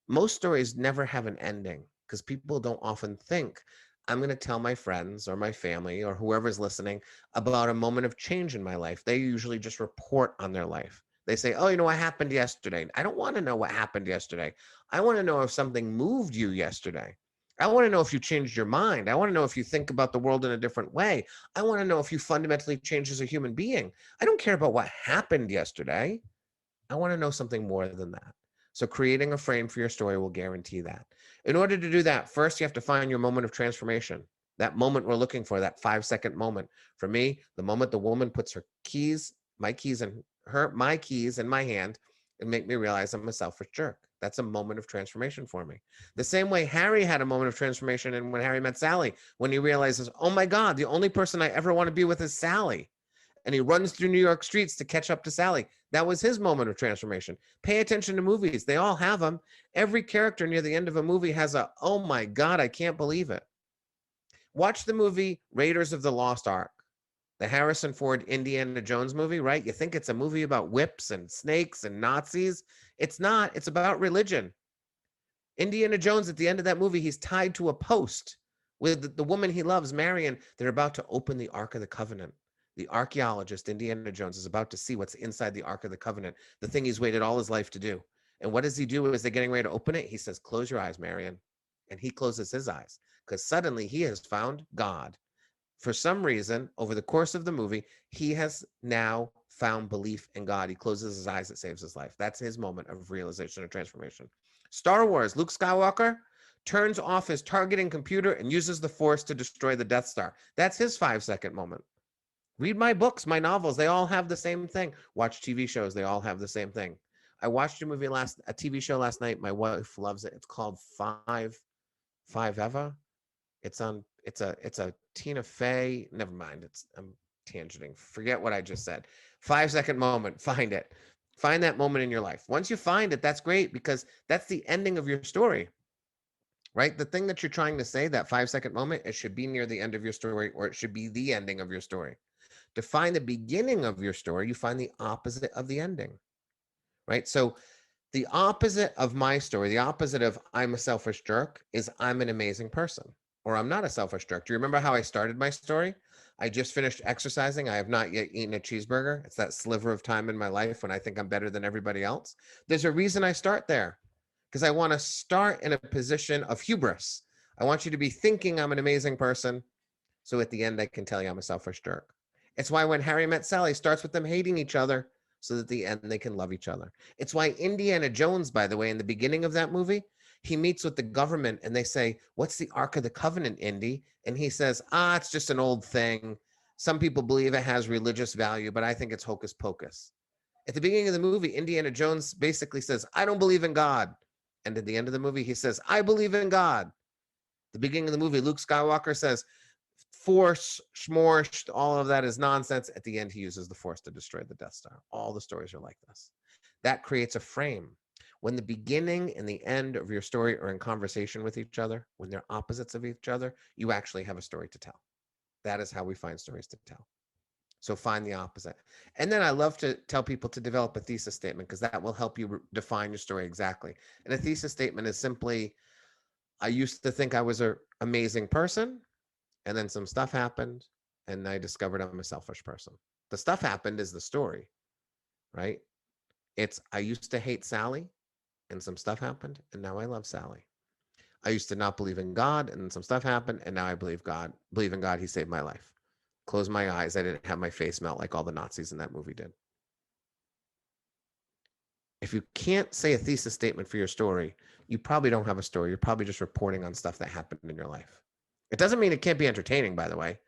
Most stories never have an ending because people don't often think, I'm going to tell my friends or my family or whoever's listening about a moment of change in my life. They usually just report on their life. They say, oh, you know what happened yesterday? I don't want to know what happened yesterday. I want to know if something moved you yesterday. I want to know if you changed your mind. I want to know if you think about the world in a different way. I want to know if you fundamentally changed as a human being. I don't care about what happened yesterday. I want to know something more than that. So creating a frame for your story will guarantee that. In order to do that, first you have to find your moment of transformation. That moment we're looking for, that 5-second moment. For me, the moment the woman puts her keys, my keys in my hand and make me realize I'm a selfish jerk. That's a moment of transformation for me. The same way Harry had a moment of transformation and when Harry met Sally, when he realizes, oh my God, the only person I ever want to be with is Sally. And he runs through New York streets to catch up to Sally. That was his moment of transformation. Pay attention to movies. They all have them. Every character near the end of a movie has a, oh my God, I can't believe it. Watch the movie Raiders of the Lost Ark, the Harrison Ford Indiana Jones movie, right? You think it's a movie about whips and snakes and Nazis. It's not. It's about religion. Indiana Jones, at the end of that movie, he's tied to a post with the woman he loves, Marion. They're about to open the Ark of the Covenant. The archaeologist, Indiana Jones, is about to see what's inside the Ark of the Covenant, the thing he's waited all his life to do. And what does he do as they're getting ready to open it? He says, close your eyes, Marion. And he closes his eyes because suddenly he has found God. For some reason, over the course of the movie, he has now found belief in God. He closes his eyes, it saves his life. That's his moment of realization or transformation. Star Wars, Luke Skywalker turns off his targeting computer and uses the Force to destroy the Death Star. That's his 5-second moment. Read my books, my novels. They all have the same thing. Watch TV shows. They all have the same thing. I watched a TV show last night. My wife loves it. It's called Five Eva. It's a Tina Fey. Never mind. I'm tangenting. Forget what I just said. 5-second moment. Find it. Find that moment in your life. Once you find it, that's great because that's the ending of your story, right? The thing that you're trying to say, that 5-second moment, it should be near the end of your story or it should be the ending of your story. To find the beginning of your story, you find the opposite of the ending, right? So the opposite of my story, the opposite of I'm a selfish jerk is I'm an amazing person or I'm not a selfish jerk. Do you remember how I started my story? I just finished exercising. I have not yet eaten a cheeseburger. It's that sliver of time in my life when I think I'm better than everybody else. There's a reason I start there because I want to start in a position of hubris. I want you to be thinking I'm an amazing person. So at the end, I can tell you I'm a selfish jerk. It's why when Harry Met Sally starts with them hating each other so that at the end they can love each other. It's why Indiana Jones, by the way, in the beginning of that movie, he meets with the government and they say, what's the Ark of the Covenant, Indy? And he says, it's just an old thing. Some people believe it has religious value, but I think it's hocus pocus. At the beginning of the movie, Indiana Jones basically says, I don't believe in God. And at the end of the movie, he says, I believe in God. At the beginning of the movie, Luke Skywalker says, force, schmorsh, all of that is nonsense. At the end, he uses the force to destroy the Death Star. All the stories are like this. That creates a frame. When the beginning and the end of your story are in conversation with each other, when they're opposites of each other, you actually have a story to tell. That is how we find stories to tell. So find the opposite. And then I love to tell people to develop a thesis statement because that will help you define your story exactly. And a thesis statement is simply, I used to think I was an amazing person, and then some stuff happened, and I discovered I'm a selfish person. The stuff happened is the story, right? It's, I used to hate Sally, and some stuff happened, and now I love Sally. I used to not believe in God, and some stuff happened, and now I believe in God. He saved my life. Close my eyes. I didn't have my face melt like all the Nazis in that movie did. If you can't say a thesis statement for your story, you probably don't have a story. You're probably just reporting on stuff that happened in your life. It doesn't mean it can't be entertaining, by the way.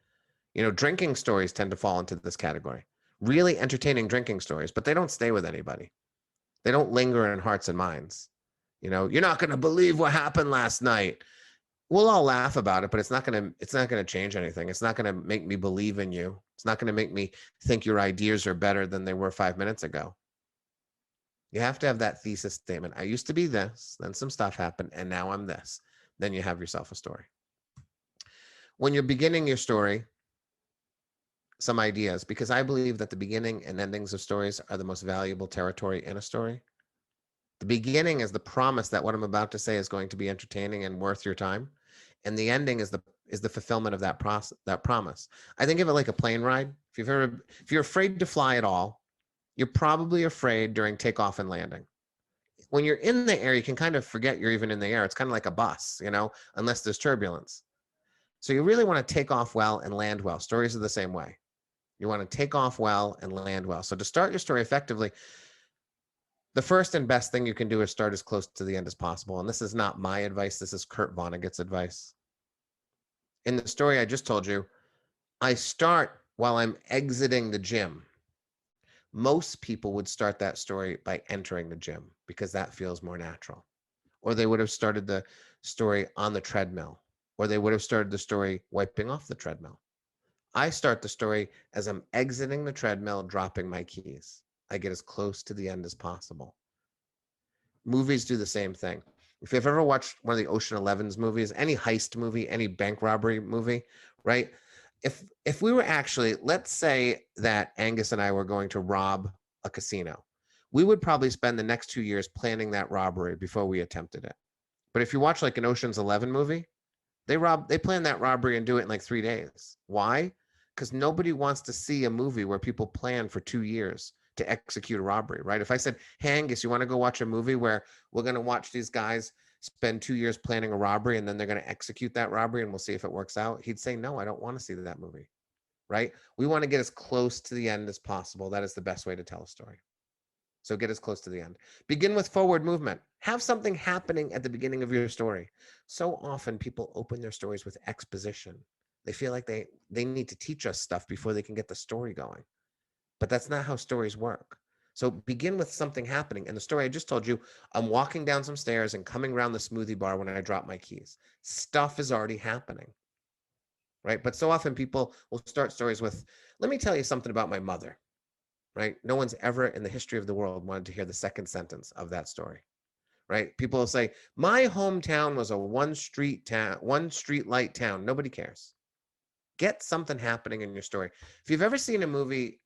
You know, drinking stories tend to fall into this category. Really entertaining drinking stories, but they don't stay with anybody. They don't linger in hearts and minds. You know, you're not going to believe what happened last night. We'll all laugh about it, but it's not going to change anything. It's not going to make me believe in you. It's not going to make me think your ideas are better than they were 5 minutes ago. You have to have that thesis statement. I used to be this, then some stuff happened, and now I'm this. Then you have yourself a story. When you're beginning your story, some ideas, because I believe that the beginning and endings of stories are the most valuable territory in a story. The beginning is the promise that what I'm about to say is going to be entertaining and worth your time, and the ending is the fulfillment of that promise. I think of it like a plane ride. If you're afraid to fly at all, you're probably afraid during takeoff and landing. When you're in the air, you can kind of forget you're even in the air. It's kind of like a bus, you know, unless there's turbulence. So you really want to take off well and land well. Stories are the same way. You want to take off well and land well. So to start your story effectively, the first and best thing you can do is start as close to the end as possible. And this is not my advice. This is Kurt Vonnegut's advice. In the story I just told you, I start while I'm exiting the gym. Most people would start that story by entering the gym because that feels more natural. Or they would have started the story on the treadmill, or they would have started the story wiping off the treadmill. I start the story as I'm exiting the treadmill, dropping my keys. I get as close to the end as possible. Movies do the same thing. If you've ever watched one of the Ocean 11's movies, any heist movie, any bank robbery movie, right? If we were actually, let's say that Angus and I were going to rob a casino, we would probably spend the next 2 years planning that robbery before we attempted it. But if you watch like an Ocean's 11 movie, they plan that robbery and do it in like 3 days. Why? Because nobody wants to see a movie where people plan for 2 years to execute a robbery, right? If I said, hey, Angus, you want to go watch a movie where we're going to watch these guys spend 2 years planning a robbery and then they're going to execute that robbery and we'll see if it works out, he'd say, no, I don't want to see that movie, right? We want to get as close to the end as possible. That is the best way to tell a story. So get as close to the end. Begin with forward movement. Have something happening at the beginning of your story. So often people open their stories with exposition. They feel like they need to teach us stuff before they can get the story going. But that's not how stories work. So begin with something happening. And the story I just told you, I'm walking down some stairs and coming around the smoothie bar when I drop my keys. Stuff is already happening, right? But so often people will start stories with, let me tell you something about my mother. Right? No one's ever in the history of the world wanted to hear the second sentence of that story, right? People will say, my hometown was a one street light town. Nobody cares. Get something happening in your story. If you've ever seen a movie,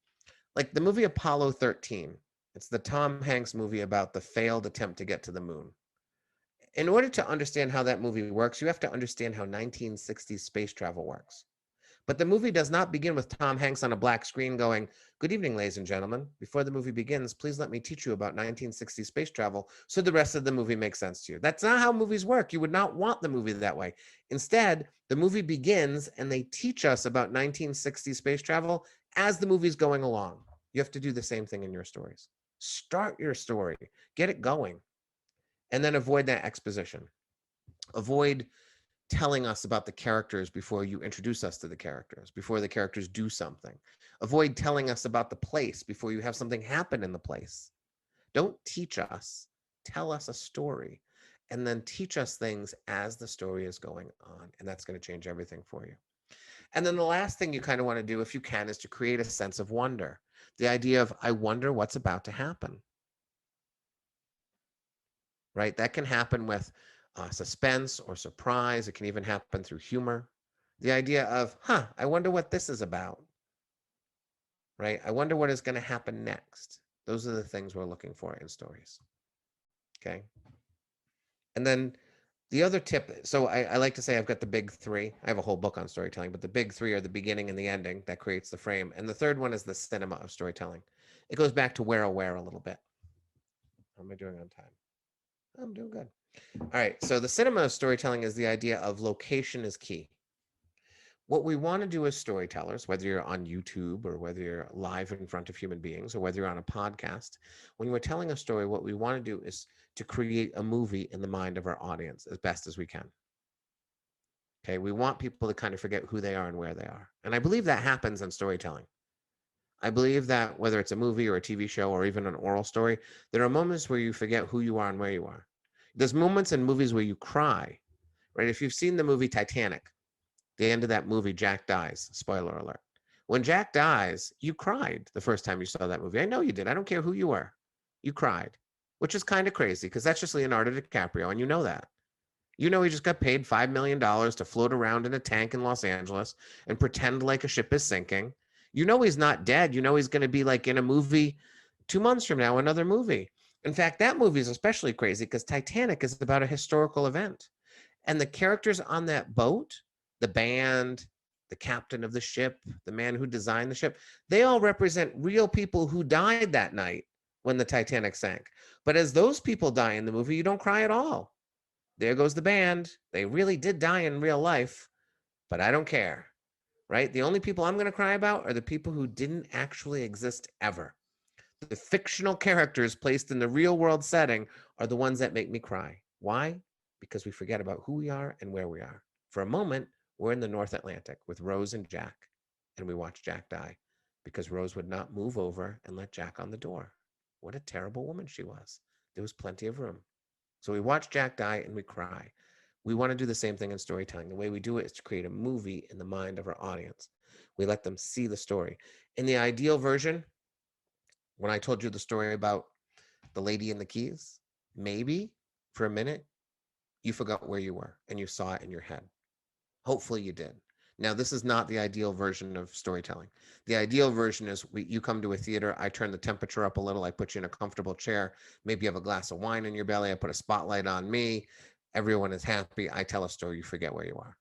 like the movie Apollo 13, it's the Tom Hanks movie about the failed attempt to get to the moon. In order to understand how that movie works, you have to understand how 1960s space travel works. But the movie does not begin with Tom Hanks on a black screen going, good evening, ladies and gentlemen. Before the movie begins, please let me teach you about 1960 space travel so the rest of the movie makes sense to you. That's not how movies work. You would not want the movie that way. Instead, the movie begins and they teach us about 1960 space travel as the movie's going along. You have to do the same thing in your stories. Start your story, get it going, and then avoid that exposition. Avoid telling us about the characters before you introduce us to the characters, before the characters do something. Avoid telling us about the place before you have something happen in the place. Don't teach us, tell us a story, and then teach us things as the story is going on. And that's going to change everything for you. And then the last thing you kind of want to do, if you can, is to create a sense of wonder. The idea of, I wonder what's about to happen, right? That can happen with suspense or surprise. It can even happen through humor. The idea of, I wonder what this is about, right? I wonder what is going to happen next. Those are the things we're looking for in stories. Okay. And then the other tip, so I like to say I've got the big three. I have a whole book on storytelling, but the big three are the beginning and the ending that creates the frame. And the third one is the cinema of storytelling. It goes back to where aware a little bit. How am I doing on time? I'm doing good. All right. So the cinema of storytelling is the idea of location is key. What we want to do as storytellers, whether you're on YouTube or whether you're live in front of human beings or whether you're on a podcast, when we're telling a story, what we want to do is to create a movie in the mind of our audience as best as we can. Okay, we want people to kind of forget who they are and where they are. And I believe that happens in storytelling. I believe that whether it's a movie or a TV show or even an oral story, there are moments where you forget who you are and where you are. There's moments in movies where you cry, right? If you've seen the movie Titanic, the end of that movie, Jack dies. Spoiler alert. When Jack dies, you cried the first time you saw that movie. I know you did. I don't care who you were. You cried, which is kind of crazy because that's just Leonardo DiCaprio, and you know that. You know he just got paid $5 million to float around in a tank in Los Angeles and pretend like a ship is sinking. You know he's not dead. You know he's going to be like in a movie 2 months from now, another movie. In fact, that movie is especially crazy because Titanic is about a historical event. And the characters on that boat, the band, the captain of the ship, the man who designed the ship, they all represent real people who died that night when the Titanic sank. But as those people die in the movie, you don't cry at all. There goes the band. They really did die in real life, but I don't care, right? The only people I'm going to cry about are the people who didn't actually exist ever. The fictional characters placed in the real world setting are the ones that make me cry. Why? Because we forget about who we are and where we are. For a moment, we're in the North Atlantic with Rose and Jack, and we watch Jack die because Rose would not move over and let Jack on the door. What a terrible woman she was. There was plenty of room. So we watch Jack die and we cry. We want to do the same thing in storytelling. The way we do it is to create a movie in the mind of our audience. We let them see the story. In the ideal version, when I told you the story about the lady and the keys, maybe for a minute, you forgot where you were and you saw it in your head. Hopefully you did. Now, this is not the ideal version of storytelling. The ideal version is you come to a theater, I turn the temperature up a little, I put you in a comfortable chair, maybe you have a glass of wine in your belly, I put a spotlight on me, everyone is happy, I tell a story, you forget where you are.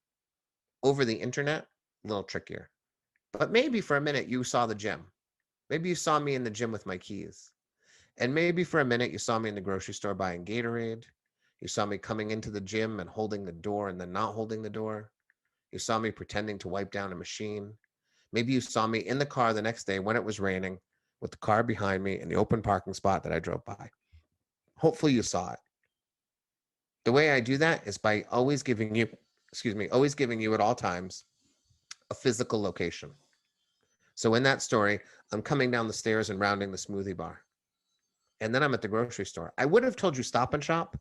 Over the internet, a little trickier. But maybe for a minute you saw the gym. Maybe you saw me in the gym with my keys. And maybe for a minute you saw me in the grocery store buying Gatorade. You saw me coming into the gym and holding the door and then not holding the door. You saw me pretending to wipe down a machine. Maybe you saw me in the car the next day when it was raining with the car behind me in the open parking spot that I drove by. Hopefully you saw it. The way I do that is by always giving you at all times a physical location. So in that story, I'm coming down the stairs and rounding the smoothie bar. And then I'm at the grocery store. I would have told you Stop and Shop,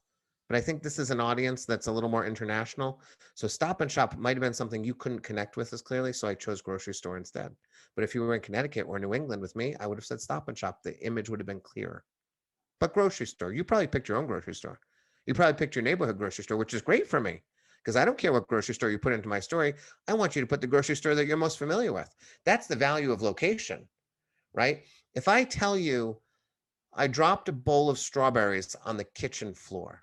but I think this is an audience that's a little more international. So Stop and Shop might have been something you couldn't connect with as clearly, so I chose grocery store instead. But if you were in Connecticut or New England with me, I would have said Stop and Shop. The image would have been clearer. But grocery store, you probably picked your own grocery store. You probably picked your neighborhood grocery store, which is great for me because I don't care what grocery store you put into my story. I want you to put the grocery store that you're most familiar with. That's the value of location, right? If I tell you I dropped a bowl of strawberries on the kitchen floor,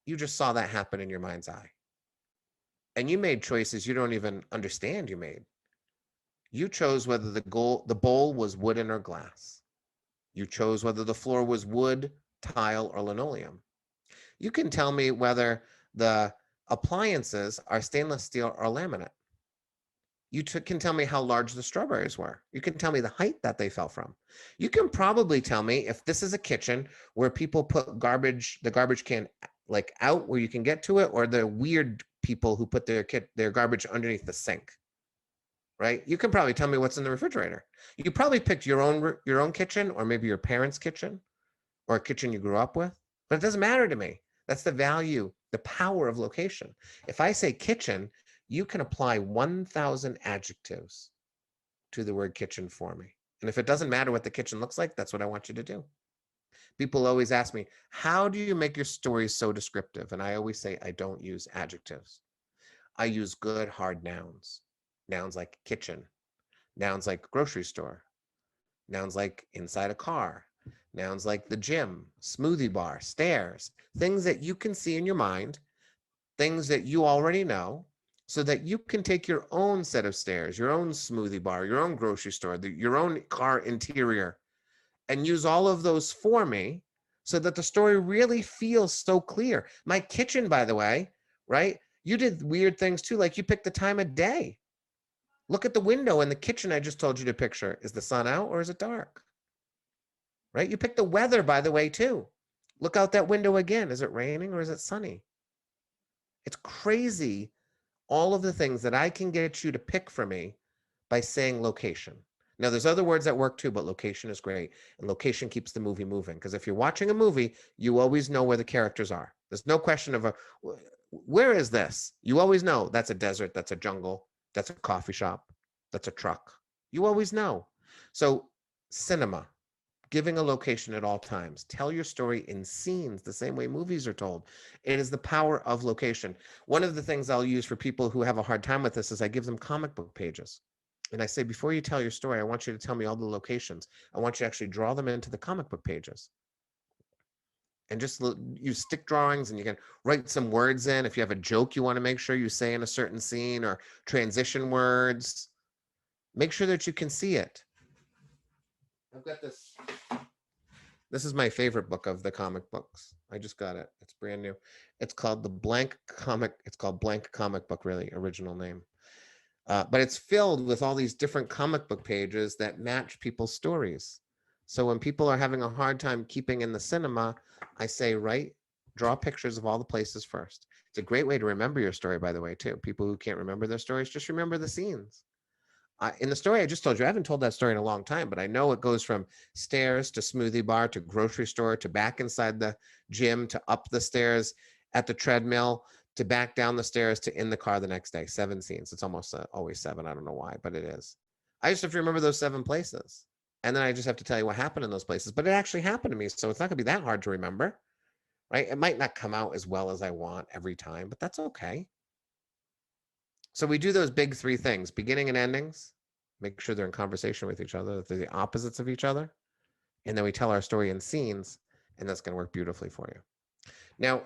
you just saw that happen in your mind's eye. And you made choices you don't even understand you made. You chose whether the bowl was wooden or glass. You chose whether the floor was wood, tile, or linoleum. You can tell me whether the appliances are stainless steel or laminate. You can tell me how large the strawberries were. You can tell me the height that they fell from. You can probably tell me if this is a kitchen where people put the garbage can like out where you can get to it, or the weird people who put their garbage underneath the sink, right? You can probably tell me what's in the refrigerator. You probably picked your own kitchen, or maybe your parents' kitchen, or a kitchen you grew up with, but it doesn't matter to me. That's the value, the power of location. If I say kitchen, you can apply 1,000 adjectives to the word kitchen for me. And if it doesn't matter what the kitchen looks like, that's what I want you to do. People always ask me, how do you make your stories so descriptive? And I always say, I don't use adjectives. I use good hard nouns. Nouns like kitchen, nouns like grocery store, nouns like inside a car, nouns like the gym, smoothie bar, stairs, things that you can see in your mind, things that you already know, so that you can take your own set of stairs, your own smoothie bar, your own grocery store, your own car interior, and use all of those for me so that the story really feels so clear. My kitchen, by the way, right? You did weird things too, like you picked the time of day. Look at the window in the kitchen I just told you to picture. Is the sun out or is it dark? Right? You picked the weather, by the way, too. Look out that window again. Is it raining or is it sunny? It's crazy, all of the things that I can get you to pick for me by saying location. Now, there's other words that work too, but location is great. And location keeps the movie moving. Because if you're watching a movie, you always know where the characters are. There's no question of where is this? You always know that's a desert, that's a jungle, that's a coffee shop, that's a truck. You always know. So cinema, giving a location at all times. Tell your story in scenes, the same way movies are told. It is the power of location. One of the things I'll use for people who have a hard time with this is I give them comic book pages. And I say, before you tell your story, I want you to tell me all the locations. I want you to actually draw them into the comic book pages. And just use stick drawings, and you can write some words in. If you have a joke you want to make sure you say in a certain scene, or transition words, make sure that you can see it. I've got this. This is my favorite book of the comic books. I just got it. It's brand new. It's called the Blank Comic. It's called Blank Comic Book, really, original name. But it's filled with all these different comic book pages that match people's stories. So when people are having a hard time keeping in the cinema, I say, draw pictures of all the places first. It's a great way to remember your story, by the way, too. People who can't remember their stories, just remember the scenes. In the story I just told you, I haven't told that story in a long time, but I know it goes from stairs to smoothie bar to grocery store to back inside the gym to up the stairs at the treadmill to back down the stairs to in the car the next day. 7 scenes. It's almost always 7. I don't know why, but it is. I just have to remember those 7 places. And then I just have to tell you what happened in those places. But it actually happened to me, so it's not going to be that hard to remember, right? It might not come out as well as I want every time, but that's okay. So we do those big 3 things, beginning and endings, make sure they're in conversation with each other, that they're the opposites of each other. And then we tell our story in scenes, and that's going to work beautifully for you. Now,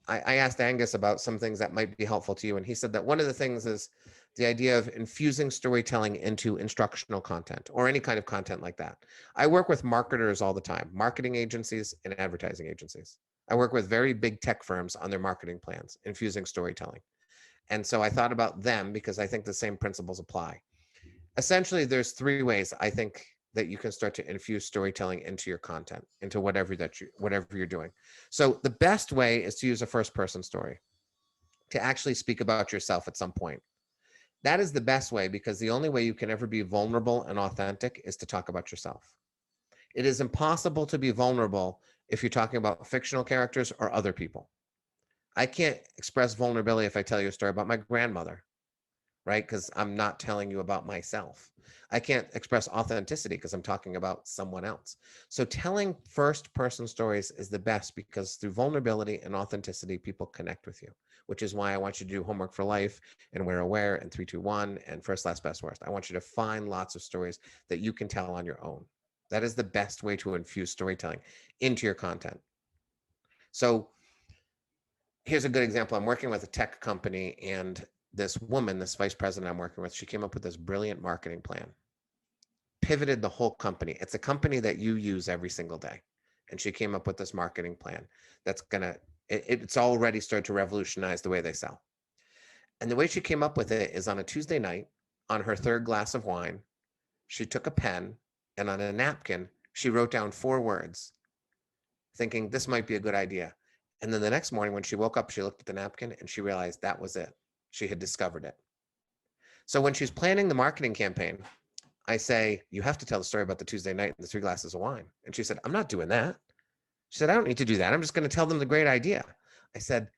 I asked Angus about some things that might be helpful to you, and he said that one of the things is the idea of infusing storytelling into instructional content or any kind of content like that. I work with marketers all the time, marketing agencies and advertising agencies. I work with very big tech firms on their marketing plans, infusing storytelling. And so I thought about them because I think the same principles apply. Essentially, there's 3 ways I think that you can start to infuse storytelling into your content, into whatever you're doing. So the best way is to use a first person story, to actually speak about yourself at some point. That is the best way, because the only way you can ever be vulnerable and authentic is to talk about yourself. It is impossible to be vulnerable if you're talking about fictional characters or other people. I can't express vulnerability if I tell you a story about my grandmother, right? Because I'm not telling you about myself. I can't express authenticity because I'm talking about someone else. So telling first person stories is the best, because through vulnerability and authenticity, people connect with you, which is why I want you to do Homework for Life and We're Aware and 3-2-1 and First, Last, Best, Worst. I want you to find lots of stories that you can tell on your own. That is the best way to infuse storytelling into your content. So here's a good example. I'm working with a tech company, and this woman, this vice president I'm working with, she came up with this brilliant marketing plan, pivoted the whole company. It's a company that you use every single day. And she came up with this marketing plan that's it's already started to revolutionize the way they sell. And the way she came up with it is on a Tuesday night, on her 3rd glass of wine, she took a pen, and on a napkin, she wrote down 4 words, thinking this might be a good idea. And then the next morning when she woke up, she looked at the napkin and she realized that was it. She had discovered it. So when she's planning the marketing campaign, I say, you have to tell the story about the Tuesday night and the 3 glasses of wine. And she said, I'm not doing that. She said, I don't need to do that. I'm just going to tell them the great idea. I said,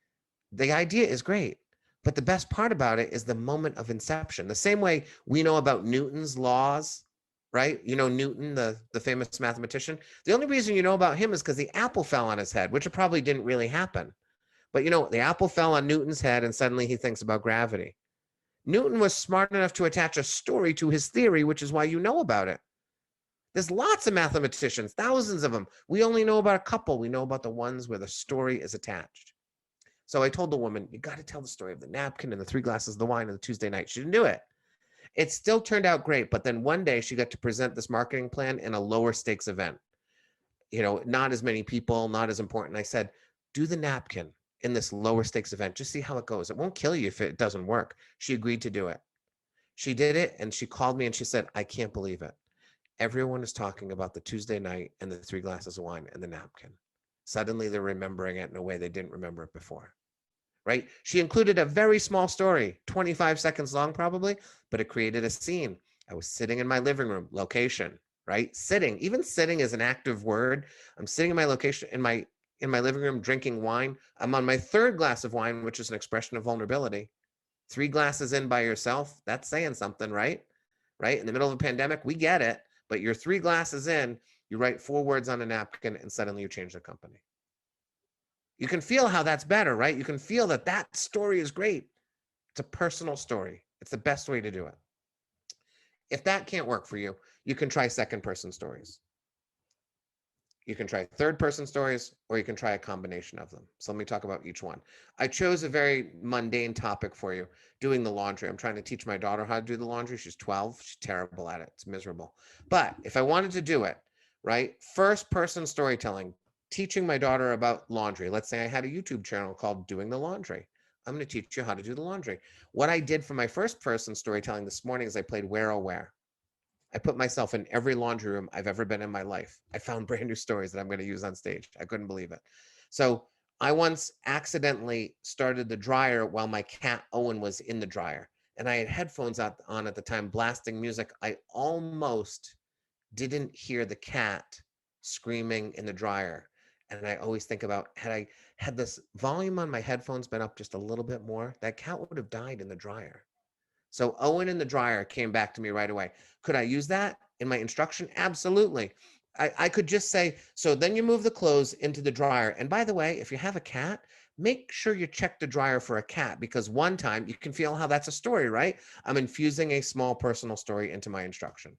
the idea is great, But the best part about it is the moment of inception. The same way we know about Newton's laws, right? You know, Newton, the famous mathematician. The only reason you know about him is because the apple fell on his head, which it probably didn't really happen. But you know, the apple fell on Newton's head and suddenly he thinks about gravity. Newton was smart enough to attach a story to his theory, which is why you know about it. There's lots of mathematicians, thousands of them. We only know about a couple. We know about the ones where the story is attached. So I told the woman, you got to tell the story of the napkin and the 3 glasses of the wine on the Tuesday night. She didn't do it. It still turned out great. But then one day she got to present this marketing plan in a lower stakes event. You know, not as many people, not as important. I said, do the napkin in this lower stakes event. Just see how it goes. It won't kill you if it doesn't work. She agreed to do it. She did it. And she called me and she said, I can't believe it. Everyone is talking about the Tuesday night and the 3 glasses of wine and the napkin. Suddenly they're remembering it in a way they didn't remember it before. Right? She included a very small story, 25 seconds long probably, but it created a scene. I was sitting in my living room, location, right? Sitting, even sitting is an active word. I'm sitting in my location in my living room drinking wine. I'm on my 3rd glass of wine, which is an expression of vulnerability. 3 glasses in by yourself, that's saying something, right? Right? In the middle of a pandemic, we get it, but you're 3 glasses in, you write 4 words on a napkin and suddenly you change the company. You can feel how that's better, right? You can feel that that story is great. It's a personal story. It's the best way to do it. If that can't work for you, you can try 2nd-person stories. You can try 3rd-person stories, or you can try a combination of them. So let me talk about each one. I chose a very mundane topic for you, doing the laundry. I'm trying to teach my daughter how to do the laundry. She's 12. She's terrible at it. It's miserable. But if I wanted to do it, right, 1st-person storytelling, teaching my daughter about laundry. Let's say I had a YouTube channel called Doing the Laundry. I'm going to teach you how to do the laundry. What I did for my 1st-person storytelling this morning is I played Where Oh Where. I put myself in every laundry room I've ever been in my life. I found brand new stories that I'm going to use on stage. I couldn't believe it. So I once accidentally started the dryer while my cat Owen was in the dryer. And I had headphones on at the time, blasting music. I almost didn't hear the cat screaming in the dryer. And I always think about, had I had this volume on my headphones been up just a little bit more, that cat would have died in the dryer. So Owen in the dryer came back to me right away. Could I use that in my instruction? Absolutely. I could just say, so then you move the clothes into the dryer. And by the way, if you have a cat, make sure you check the dryer for a cat, because one time you can feel how that's a story, right? I'm infusing a small personal story into my instruction,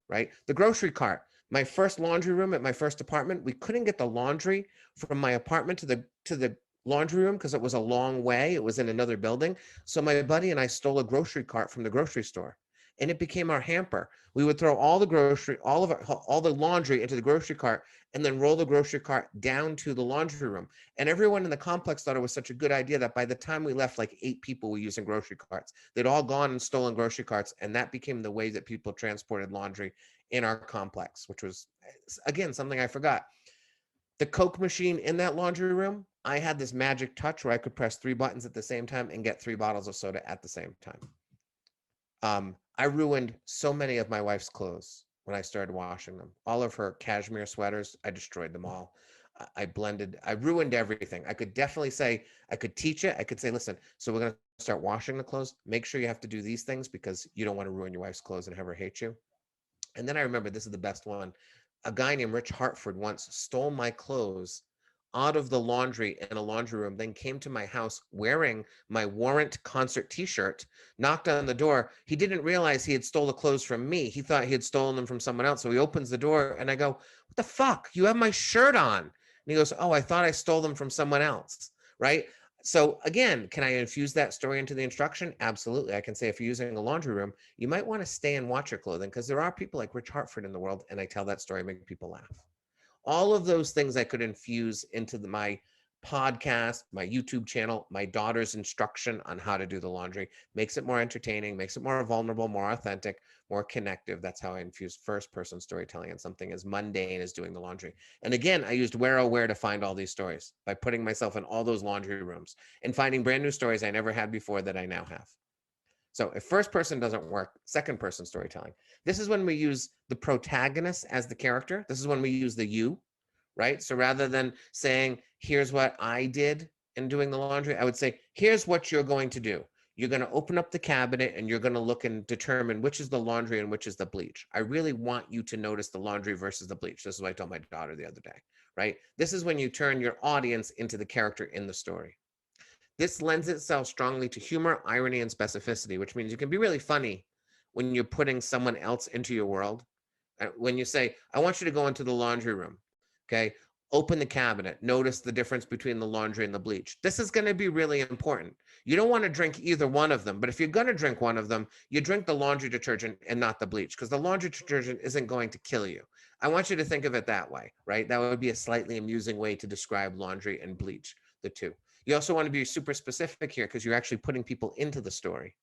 right? The grocery cart. My first laundry room at my first apartment, we couldn't get the laundry from my apartment to the laundry room because it was a long way. It was in another building. So my buddy and I stole a grocery cart from the grocery store, and it became our hamper. We would throw all the laundry into the grocery cart and then roll the grocery cart down to the laundry room. And everyone in the complex thought it was such a good idea that by the time we left, like 8 people were using grocery carts. They'd all gone and stolen grocery carts, and that became the way that people transported laundry in our complex, which was, again, something I forgot. The Coke machine in that laundry room, I had this magic touch where I could press 3 buttons at the same time and get 3 bottles of soda at the same time. I ruined so many of my wife's clothes when I started washing them. All of her cashmere sweaters, I destroyed them all. I ruined everything. I could definitely say, I could teach it. I could say, listen, so we're going to start washing the clothes. Make sure you have to do these things because you don't want to ruin your wife's clothes and have her hate you. And then I remember, this is the best one. A guy named Rich Hartford once stole my clothes out of the laundry in a laundry room, then came to my house wearing my Warrant concert t-shirt, knocked on the door. He didn't realize he had stole the clothes from me. He thought he had stolen them from someone else. So he opens the door and I go, what the fuck? You have my shirt on. And he goes, oh, I thought I stole them from someone else, right? So again, can I infuse that story into the instruction? Absolutely. I can say, if you're using a laundry room, you might want to stay and watch your clothing, because there are people like Rich Hartford in the world, and I tell that story, make people laugh. All of those things I could infuse into my podcast, my YouTube channel, my daughter's instruction on how to do the laundry. Makes it more entertaining, makes it more vulnerable, more authentic, more connective. That's how I infuse 1st-person storytelling in something as mundane as doing the laundry. And again, I used Where Oh Where to find all these stories, by putting myself in all those laundry rooms and finding brand new stories I never had before that I now have. So if 1st-person doesn't work, 2nd-person storytelling. This is when we use the protagonist as the character. This is when we use the you, right? So rather than saying, here's what I did, in doing the laundry, I would say, here's what you're going to do. You're going to open up the cabinet and you're going to look and determine which is the laundry and which is the bleach. I really want you to notice the laundry versus the bleach. This is what I told my daughter the other day, right? This is when you turn your audience into the character in the story. This lends itself strongly to humor, irony, and specificity, which means you can be really funny when you're putting someone else into your world. When you say, I want you to go into the laundry room, okay? Open the cabinet, notice the difference between the laundry and the bleach. This is going to be really important. You don't want to drink either one of them, but if you're going to drink one of them, you drink the laundry detergent and not the bleach, because the laundry detergent isn't going to kill you. I want you to think of it that way, right? That would be a slightly amusing way to describe laundry and bleach, the two. You also want to be super specific here because you're actually putting people into the story.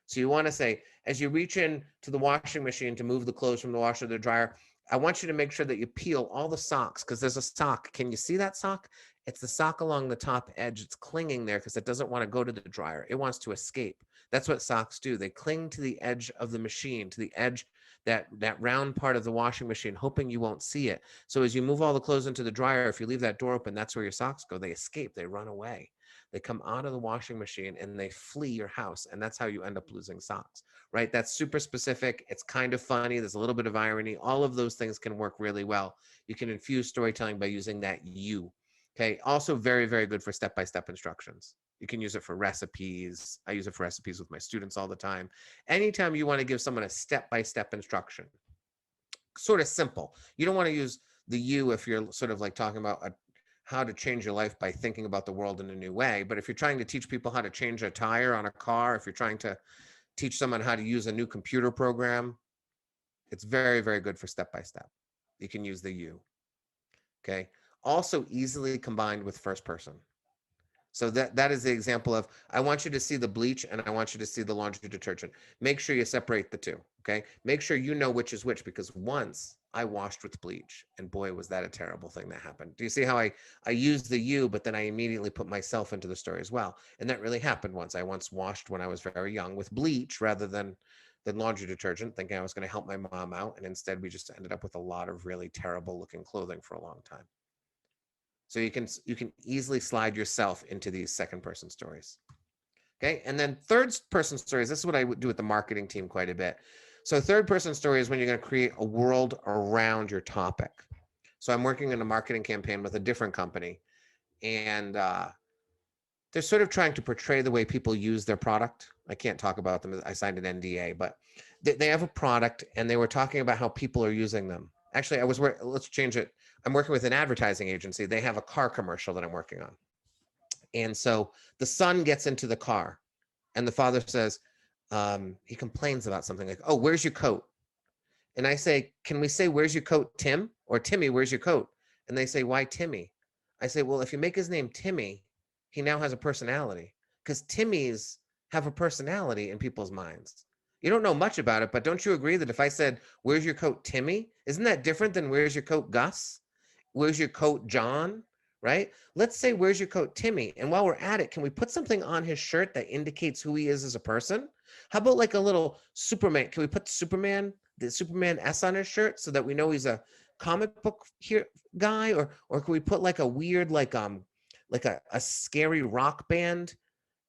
So you want to say, as you reach in to the washing machine to move the clothes from the washer to the dryer, I want you to make sure that you peel all the socks because there's a sock. Can you see that sock? It's the sock along the top edge. It's clinging there because it doesn't want to go to the dryer. It wants to escape. That's what socks do. They cling to the edge of the machine, to the edge, that round part of the washing machine, hoping you won't see it. So as you move all the clothes into the dryer, if you leave that door open, that's where your socks go. They escape. They run away. They come out of the washing machine and they flee your house. And that's how you end up losing socks, right? That's super specific. It's kind of funny. There's a little bit of irony. All of those things can work really well. You can infuse storytelling by using that you. Okay. Also very, very good for step-by-step instructions. You can use it for recipes. I use it for recipes with my students all the time. Anytime you want to give someone a step-by-step instruction, sort of simple. You don't want to use the you if you're sort of like talking about how to change your life by thinking about the world in a new way. But if you're trying to teach people how to change a tire on a car, if you're trying to teach someone how to use a new computer program, it's very, very good for step-by-step. You can use the you. Okay. Also easily combined with first person. So that is the example of, I want you to see the bleach and I want you to see the laundry detergent. Make sure you separate the two, okay? Make sure you know which is which, because once I washed with bleach and boy, was that a terrible thing that happened. Do you see how I used the you, but then I immediately put myself into the story as well? And that really happened once. I once washed when I was very young with bleach rather than laundry detergent, thinking I was going to help my mom out. And instead we just ended up with a lot of really terrible looking clothing for a long time. So you can easily slide yourself into these second person stories. Okay. And then third person stories, this is what I would do with the marketing team quite a bit. So third person story is when you're going to create a world around your topic. So I'm working in a marketing campaign with a different company, and they're sort of trying to portray the way people use their product. I can't talk about them. I signed an NDA, but they have a product and they were talking about how people are using them. Actually, let's change it. I'm working with an advertising agency. They have a car commercial that I'm working on. And so the son gets into the car and the father says, he complains about something like, oh, where's your coat? And I say, can we say, where's your coat, Tim? Or Timmy, where's your coat? And they say, why Timmy? I say, well, if you make his name Timmy, he now has a personality, because Timmys have a personality in people's minds. You don't know much about it, but don't you agree that if I said, where's your coat, Timmy? Isn't that different than where's your coat, Gus? Where's your coat, John? Right? Let's say, where's your coat, Timmy? And while we're at it, can we put something on his shirt that indicates who he is as a person? How about like a little Superman? Can we put the Superman S on his shirt so that we know he's a comic book here guy? Or can we put like a weird, like a scary rock band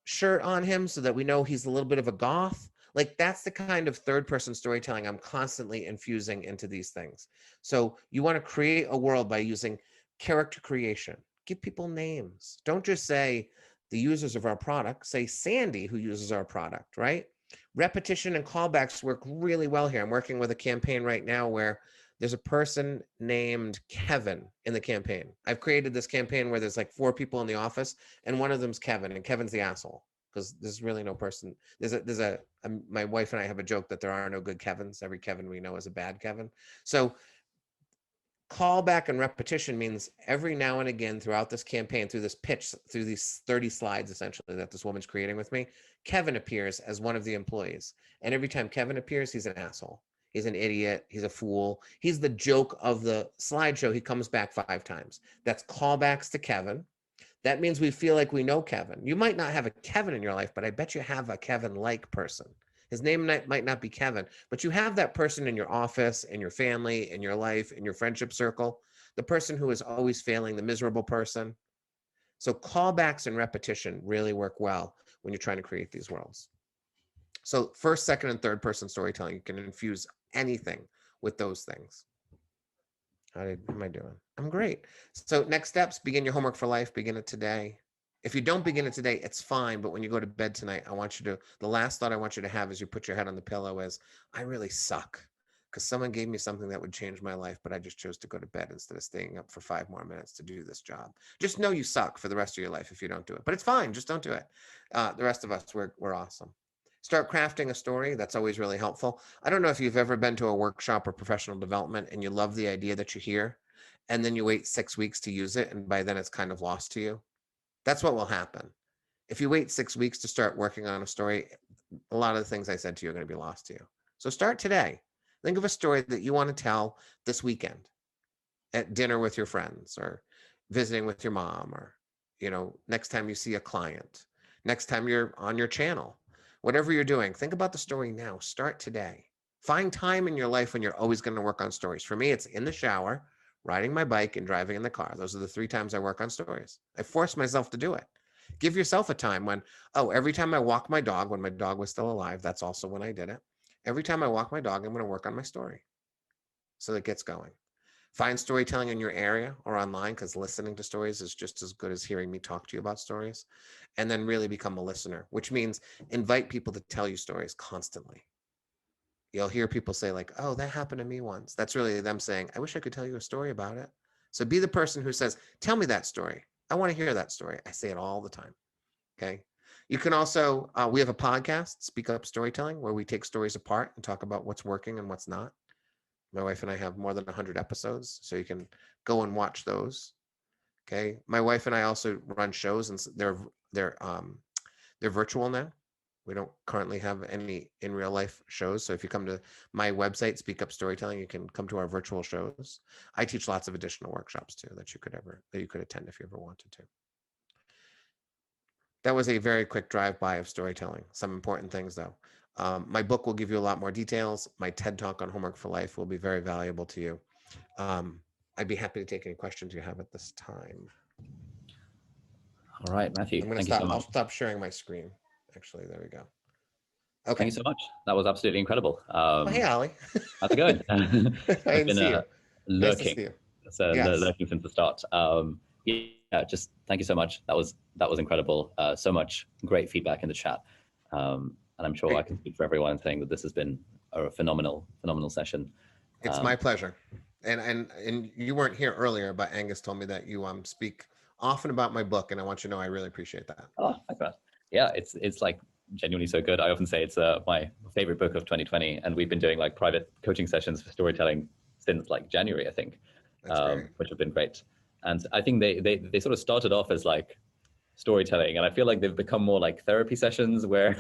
shirt on him so that we know he's a little bit of a goth? Like, that's the kind of third person storytelling I'm constantly infusing into these things. So you want to create a world by using character creation. Give people names. Don't just say the users of our product. Say Sandy, who uses our product, right? Repetition and callbacks work really well here. I'm working with a campaign right now where there's a person named Kevin in the campaign. I've created this campaign where there's like 4 people in the office and one of them's Kevin, and Kevin's the asshole, because there's really no person. My wife and I have a joke that there are no good Kevins. Every Kevin we know is a bad Kevin. So callback and repetition means every now and again throughout this campaign, through this pitch, through these 30 slides essentially that this woman's creating with me, Kevin appears as one of the employees. And every time Kevin appears, he's an asshole. He's an idiot. He's a fool. He's the joke of the slideshow. He comes back 5 times. That's callbacks to Kevin. That means we feel like we know Kevin. You might not have a Kevin in your life, but I bet you have a Kevin-like person. His name might not be Kevin, but you have that person in your office, in your family, in your life, in your friendship circle, the person who is always failing, the miserable person. So callbacks and repetition really work well when you're trying to create these worlds. So first, second, and third person storytelling, you can infuse anything with those things. How am I doing? I'm great. So next steps, begin your homework for life, begin it today. If you don't begin it today, it's fine. But when you go to bed tonight, the last thought I want you to have as you put your head on the pillow is, I really suck because someone gave me something that would change my life, but I just chose to go to bed instead of staying up for 5 more minutes to do this job. Just know you suck for the rest of your life if you don't do it, but it's fine. Just don't do it. The rest of us, we're awesome. Start crafting a story. That's always really helpful. I don't know if you've ever been to a workshop or professional development and you love the idea that you hear, and then you wait 6 weeks to use it, and by then it's kind of lost to you. That's what will happen. If you wait 6 weeks to start working on a story, a lot of the things I said to you are going to be lost to you. So start today. Think of a story that you want to tell this weekend at dinner with your friends, or visiting with your mom, or, next time you see a client, next time you're on your channel. Whatever you're doing, think about the story now. Start today. Find time in your life when you're always going to work on stories. For me, it's in the shower, riding my bike, and driving in the car. Those are the 3 times I work on stories. I force myself to do it. Give yourself a time when, every time I walk my dog, when my dog was still alive, that's also when I did it. Every time I walk my dog, I'm going to work on my story. So it gets going. Find storytelling in your area or online, because listening to stories is just as good as hearing me talk to you about stories. And then really become a listener, which means invite people to tell you stories constantly. You'll hear people say like, oh, that happened to me once. That's really them saying, I wish I could tell you a story about it. So be the person who says, tell me that story. I want to hear that story. I say it all the time. Okay. You can also, we have a podcast, Speak Up Storytelling, where we take stories apart and talk about what's working and what's not. My wife and I have more than 100 episodes, so you can go and watch those. Okay. My wife and I also run shows, and they're virtual now. We don't currently have any in real life shows. So if you come to my website, Speak Up Storytelling, you can come to our virtual shows. I teach lots of additional workshops too that you could attend if you ever wanted to. That was a very quick drive-by of storytelling. Some important things though. My book will give you a lot more details. My TED Talk on Homework for Life will be very valuable to you. I'd be happy to take any questions you have at this time. All right, Matthew, thank you so much. I'll stop sharing my screen. Actually, there we go. Okay. Thank you so much. That was absolutely incredible. Hey, Ali. How's it going? I didn't see you. Lurking. Nice to see you. Yes. Lurking since the start. Yeah, just thank you so much. That was incredible. So much great feedback in the chat. And I'm sure Great. I can speak for everyone saying that this has been a phenomenal session. It's my pleasure. And you weren't here earlier, but Angus told me that you speak often about my book, and I want you to know I really appreciate that. Oh, thanks, man. Yeah, it's like genuinely so good. I often say it's my favorite book of 2020, and we've been doing like private coaching sessions for storytelling since like January, I think, which have been great. And I think they sort of started off as like storytelling, and I feel like they've become more like therapy sessions where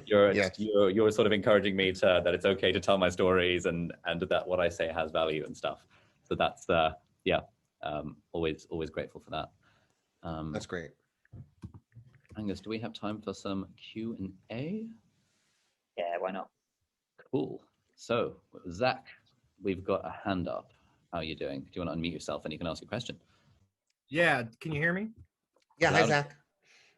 you're sort of encouraging me that it's okay to tell my stories and that what I say has value and stuff. So that's always grateful for that. That's great. Angus, do we have time for some Q&A? Yeah, why not? Cool. So Zach, we've got a hand up. How are you doing? Do you want to unmute yourself and you can ask your question? Yeah, can you hear me? Yeah, hi Zach.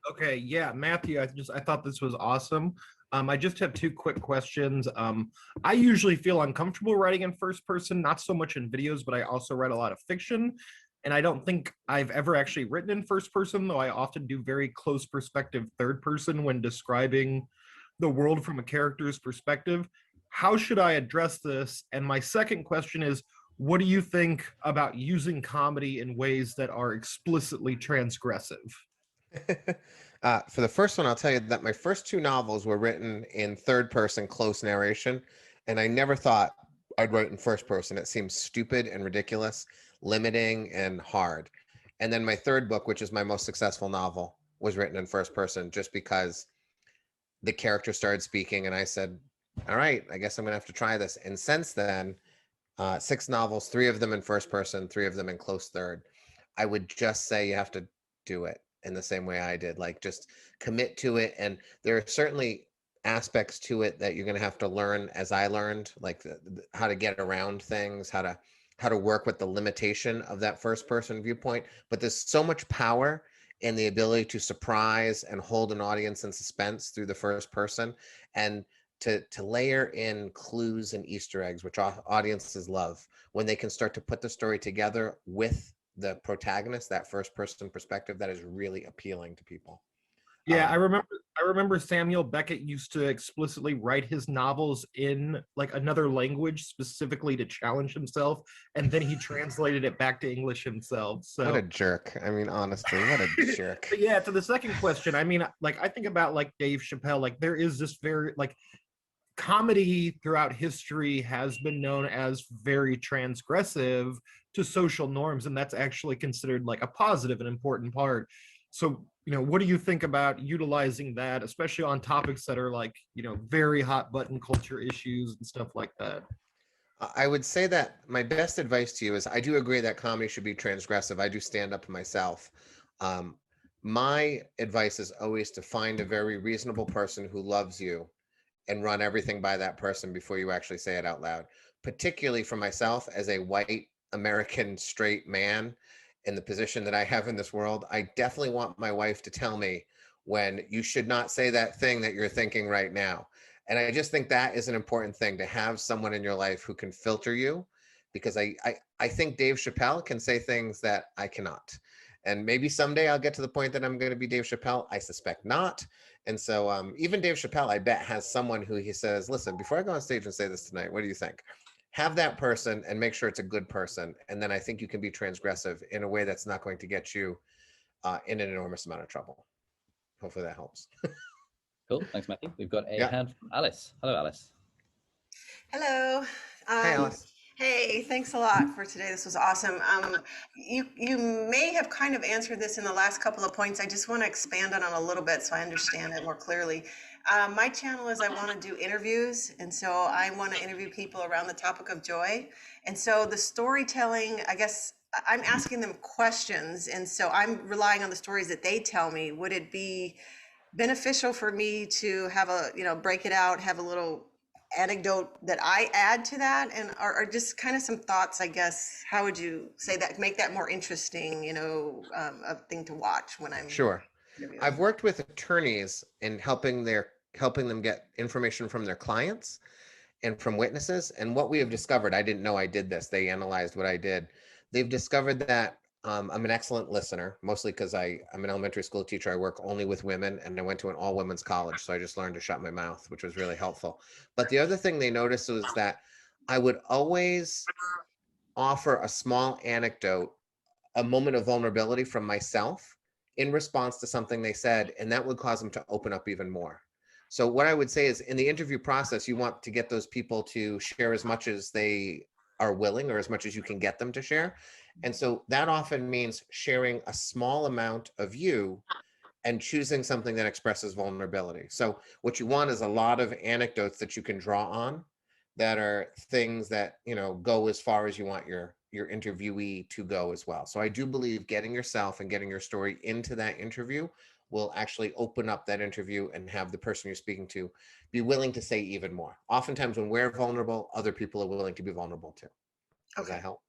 Okay, yeah, Matthew, I thought this was awesome. I just have 2 quick questions. I usually feel uncomfortable writing in first person, not so much in videos, but I also write a lot of fiction. And I don't think I've ever actually written in first person, though I often do very close perspective third person when describing the world from a character's perspective. How should I address this? And my second question is, what do you think about using comedy in ways that are explicitly transgressive? For the first one, I'll tell you that my first 2 novels were written in third person close narration, and I never thought I'd write in first person. It seems stupid and ridiculous, limiting and hard. And then my third book, which is my most successful novel, was written in first person just because the character started speaking and I said, all right, I guess I'm gonna have to try this. And since then, 6 novels, 3 of them in first person, 3 of them in close third. I would just say you have to do it in the same way I did, like just commit to it. And there are certainly aspects to it that you're going to have to learn, as I learned, like how to get around things, how to work with the limitation of that first person viewpoint. But there's so much power and the ability to surprise and hold an audience in suspense through the first person, and to layer in clues and Easter eggs, which audiences love, when they can start to put the story together with the protagonist, that first person perspective, that is really appealing to people. Yeah, I remember Samuel Beckett used to explicitly write his novels in like another language specifically to challenge himself, and then he translated it back to English himself. So What a jerk. I mean, honestly, what a jerk. But yeah, to the second question, I mean, like I think about like Dave Chappelle, like there is this very like comedy throughout history has been known as very transgressive to social norms, and that's actually considered like a positive and important part. So, what do you think about utilizing that, especially on topics that are like, very hot button culture issues and stuff like that? I would say that my best advice to you is I do agree that comedy should be transgressive. I do stand up myself. My advice is always to find a very reasonable person who loves you and run everything by that person before you actually say it out loud. Particularly for myself as a white American straight man in the position that I have in this world, I definitely want my wife to tell me when you should not say that thing that you're thinking right now. And I just think that is an important thing, to have someone in your life who can filter you, because I think Dave Chappelle can say things that I cannot. And maybe someday I'll get to the point that I'm going to be Dave Chappelle. I suspect not. And so even Dave Chappelle, I bet, has someone who he says, listen, before I go on stage and say this tonight, what do you think? Have that person and make sure it's a good person. And then I think you can be transgressive in a way that's not going to get you in an enormous amount of trouble. Hopefully that helps. Cool. Thanks, Matthew. We've got a hand from Alice. Hello, Alice. Hello. Hey, Alice. Hey, thanks a lot for today. This was awesome. You may have kind of answered this in the last couple of points. I just want to expand on it a little bit so I understand it more clearly. My channel is I want to do interviews, and so I want to interview people around the topic of joy. And so the storytelling, I guess I'm asking them questions, and so I'm relying on the stories that they tell me. Would it be beneficial for me to have break it out, have a little anecdote that I add to that, and are just kind of some thoughts, I guess? How would you say that, make that more interesting, a thing to watch when I'm Sure. interviewing? I've worked with attorneys in helping them get information from their clients and from witnesses. And what we have discovered, I didn't know I did this. They analyzed what I did. They've discovered that I'm an excellent listener, mostly because I'm an elementary school teacher. I work only with women, and I went to an all women's college. So I just learned to shut my mouth, which was really helpful. But the other thing they noticed was that I would always offer a small anecdote, a moment of vulnerability from myself in response to something they said, and that would cause them to open up even more. So what I would say is, in the interview process, you want to get those people to share as much as they are willing, or as much as you can get them to share. And so that often means sharing a small amount of you and choosing something that expresses vulnerability. So what you want is a lot of anecdotes that you can draw on, that are things that, go as far as you want your interviewee to go as well. So I do believe getting yourself and getting your story into that interview will actually open up that interview and have the person you're speaking to be willing to say even more. Oftentimes when we're vulnerable, other people are willing to be vulnerable too. Does that help?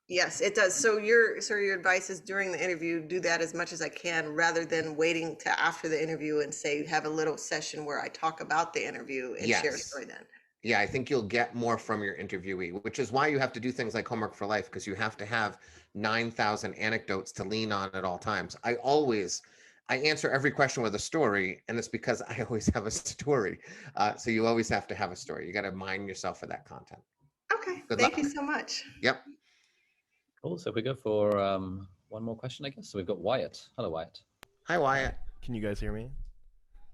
Yes, it does. So your advice is during the interview, do that as much as I can, rather than waiting to after the interview and say have a little session where I talk about the interview and share a story then. Yeah, I think you'll get more from your interviewee, which is why you have to do things like Homework for Life, because you have to have 9,000 anecdotes to lean on at all times. I answer every question with a story, and it's because I always have a story. So you always have to have a story. You got to mine yourself for that content. Okay, Good thank luck. you so much. Yep. Cool. So if we go for one more question, I guess. So we've got Wyatt. Hello, Wyatt. Hi, Wyatt. Can you guys hear me?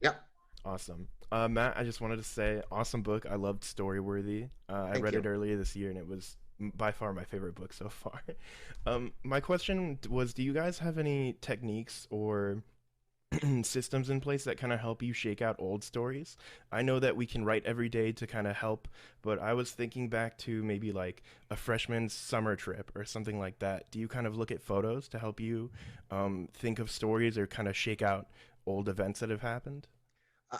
Yep. Awesome. Matt, I just wanted to say, awesome book. I loved Storyworthy. I read it earlier this year, and it was by far my favorite book so far. My question was, do you guys have any techniques or systems in place that kind of help you shake out old stories? I know that we can write every day to kind of help, but I was thinking back to maybe like a freshman's summer trip or something like that. Do you kind of look at photos to help you think of stories or kind of shake out old events that have happened?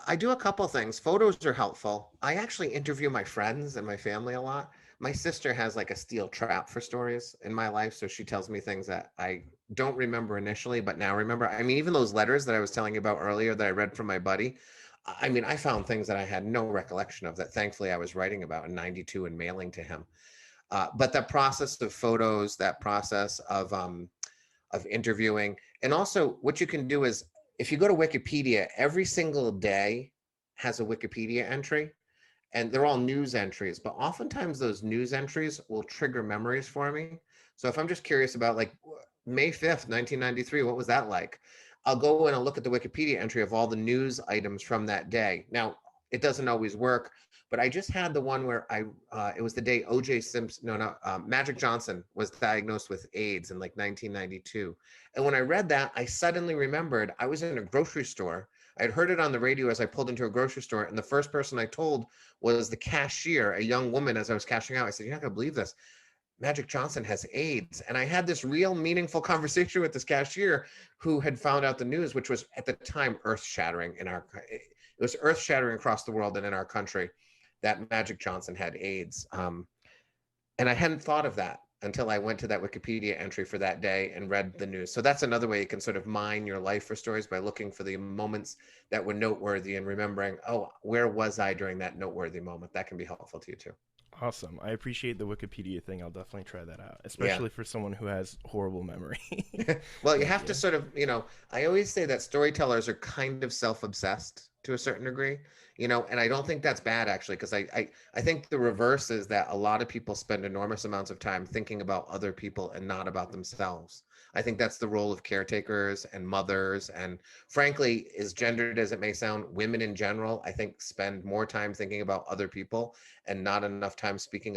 I do a couple things. Photos are helpful. I actually interview my friends and my family a lot, my sister has like a steel trap for stories in my life. So she tells me things that I don't remember initially, but now remember. I mean, even those letters that I was telling you about earlier that I read from my buddy, I mean, I found things that I had no recollection of that thankfully I was writing about in 92 and mailing to him. But that process of photos, that process of interviewing, and also what you can do is if you go to Wikipedia, every single day has a Wikipedia entry, and they're all news entries, but oftentimes those news entries will trigger memories for me. So if I'm just curious about like May 5th, 1993, what was that like? I'll go in and look at the Wikipedia entry of all the news items from that day. Now, it doesn't always work, but I just had the one where it was the day O.J. Simpson, Magic Johnson was diagnosed with AIDS in like 1992. And when I read that, I suddenly remembered I was in a grocery store. I had heard it on the radio as I pulled into a grocery store, and the first person I told was the cashier, a young woman, as I was cashing out. I said, "You're not going to believe this. Magic Johnson has AIDS." And I had this real meaningful conversation with this cashier who had found out the news, which was at the time earth-shattering it was earth-shattering across the world and in our country that Magic Johnson had AIDS. And I hadn't thought of that until I went to that Wikipedia entry for that day and read the news. So that's another way you can sort of mine your life for stories, by looking for the moments that were noteworthy and remembering, oh, where was I during that noteworthy moment? That can be helpful to you too. Awesome. I appreciate the Wikipedia thing. I'll definitely try that out, especially for someone who has horrible memory. Well, you have to sort of, I always say that storytellers are kind of self-obsessed to a certain degree, and I don't think that's bad actually, because I think the reverse is that a lot of people spend enormous amounts of time thinking about other people and not about themselves. I think that's the role of caretakers and mothers, and frankly, as gendered as it may sound, women in general, I think, spend more time thinking about other people and not enough time thinking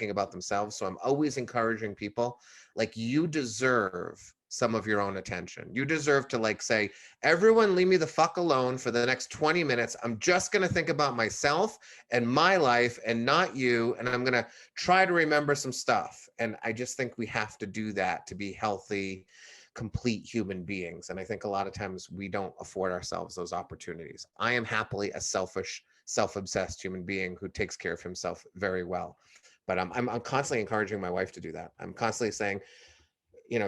about themselves. So I'm always encouraging people, like, you deserve some of your own attention. You deserve to like say, everyone leave me the fuck alone for the next 20 minutes. I'm just going to think about myself and my life and not you. And I'm going to try to remember some stuff. And I just think we have to do that to be healthy, complete human beings. And I think a lot of times we don't afford ourselves those opportunities. I am happily a selfish, self-obsessed human being who takes care of himself very well. But I'm constantly encouraging my wife to do that. I'm constantly saying,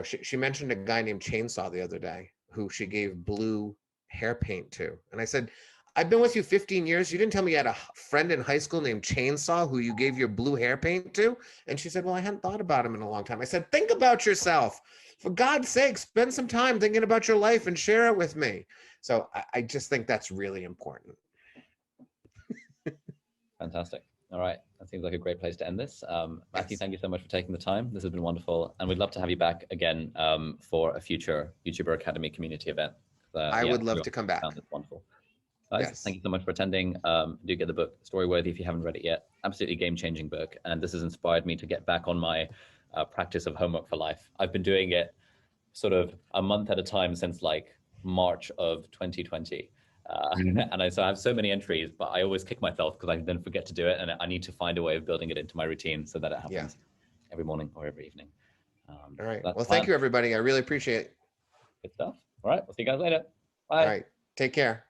she mentioned a guy named Chainsaw the other day who she gave blue hair paint to. And I said, I've been with you 15 years. You didn't tell me you had a friend in high school named Chainsaw who you gave your blue hair paint to. And she said, well, I hadn't thought about him in a long time. I said, think about yourself. For God's sake, spend some time thinking about your life and share it with me. So I just think that's really important. Fantastic. All right. That seems like a great place to end this. Matthew, thank you so much for taking the time. This has been wonderful. And we'd love to have you back again for a future YouTuber Academy community event. I would love to come back. It's wonderful. Guys, thank you so much for attending. Do get the book Storyworthy if you haven't read it yet. Absolutely game-changing book. And this has inspired me to get back on my practice of homework for life. I've been doing it sort of a month at a time since like March of 2020. And so I have so many entries, but I always kick myself because I then forget to do it. And I need to find a way of building it into my routine so that it happens every morning or every evening. All right. Well, thank you, everybody. I really appreciate it. Good stuff. All right. We'll see you guys later. Bye. All right. Take care.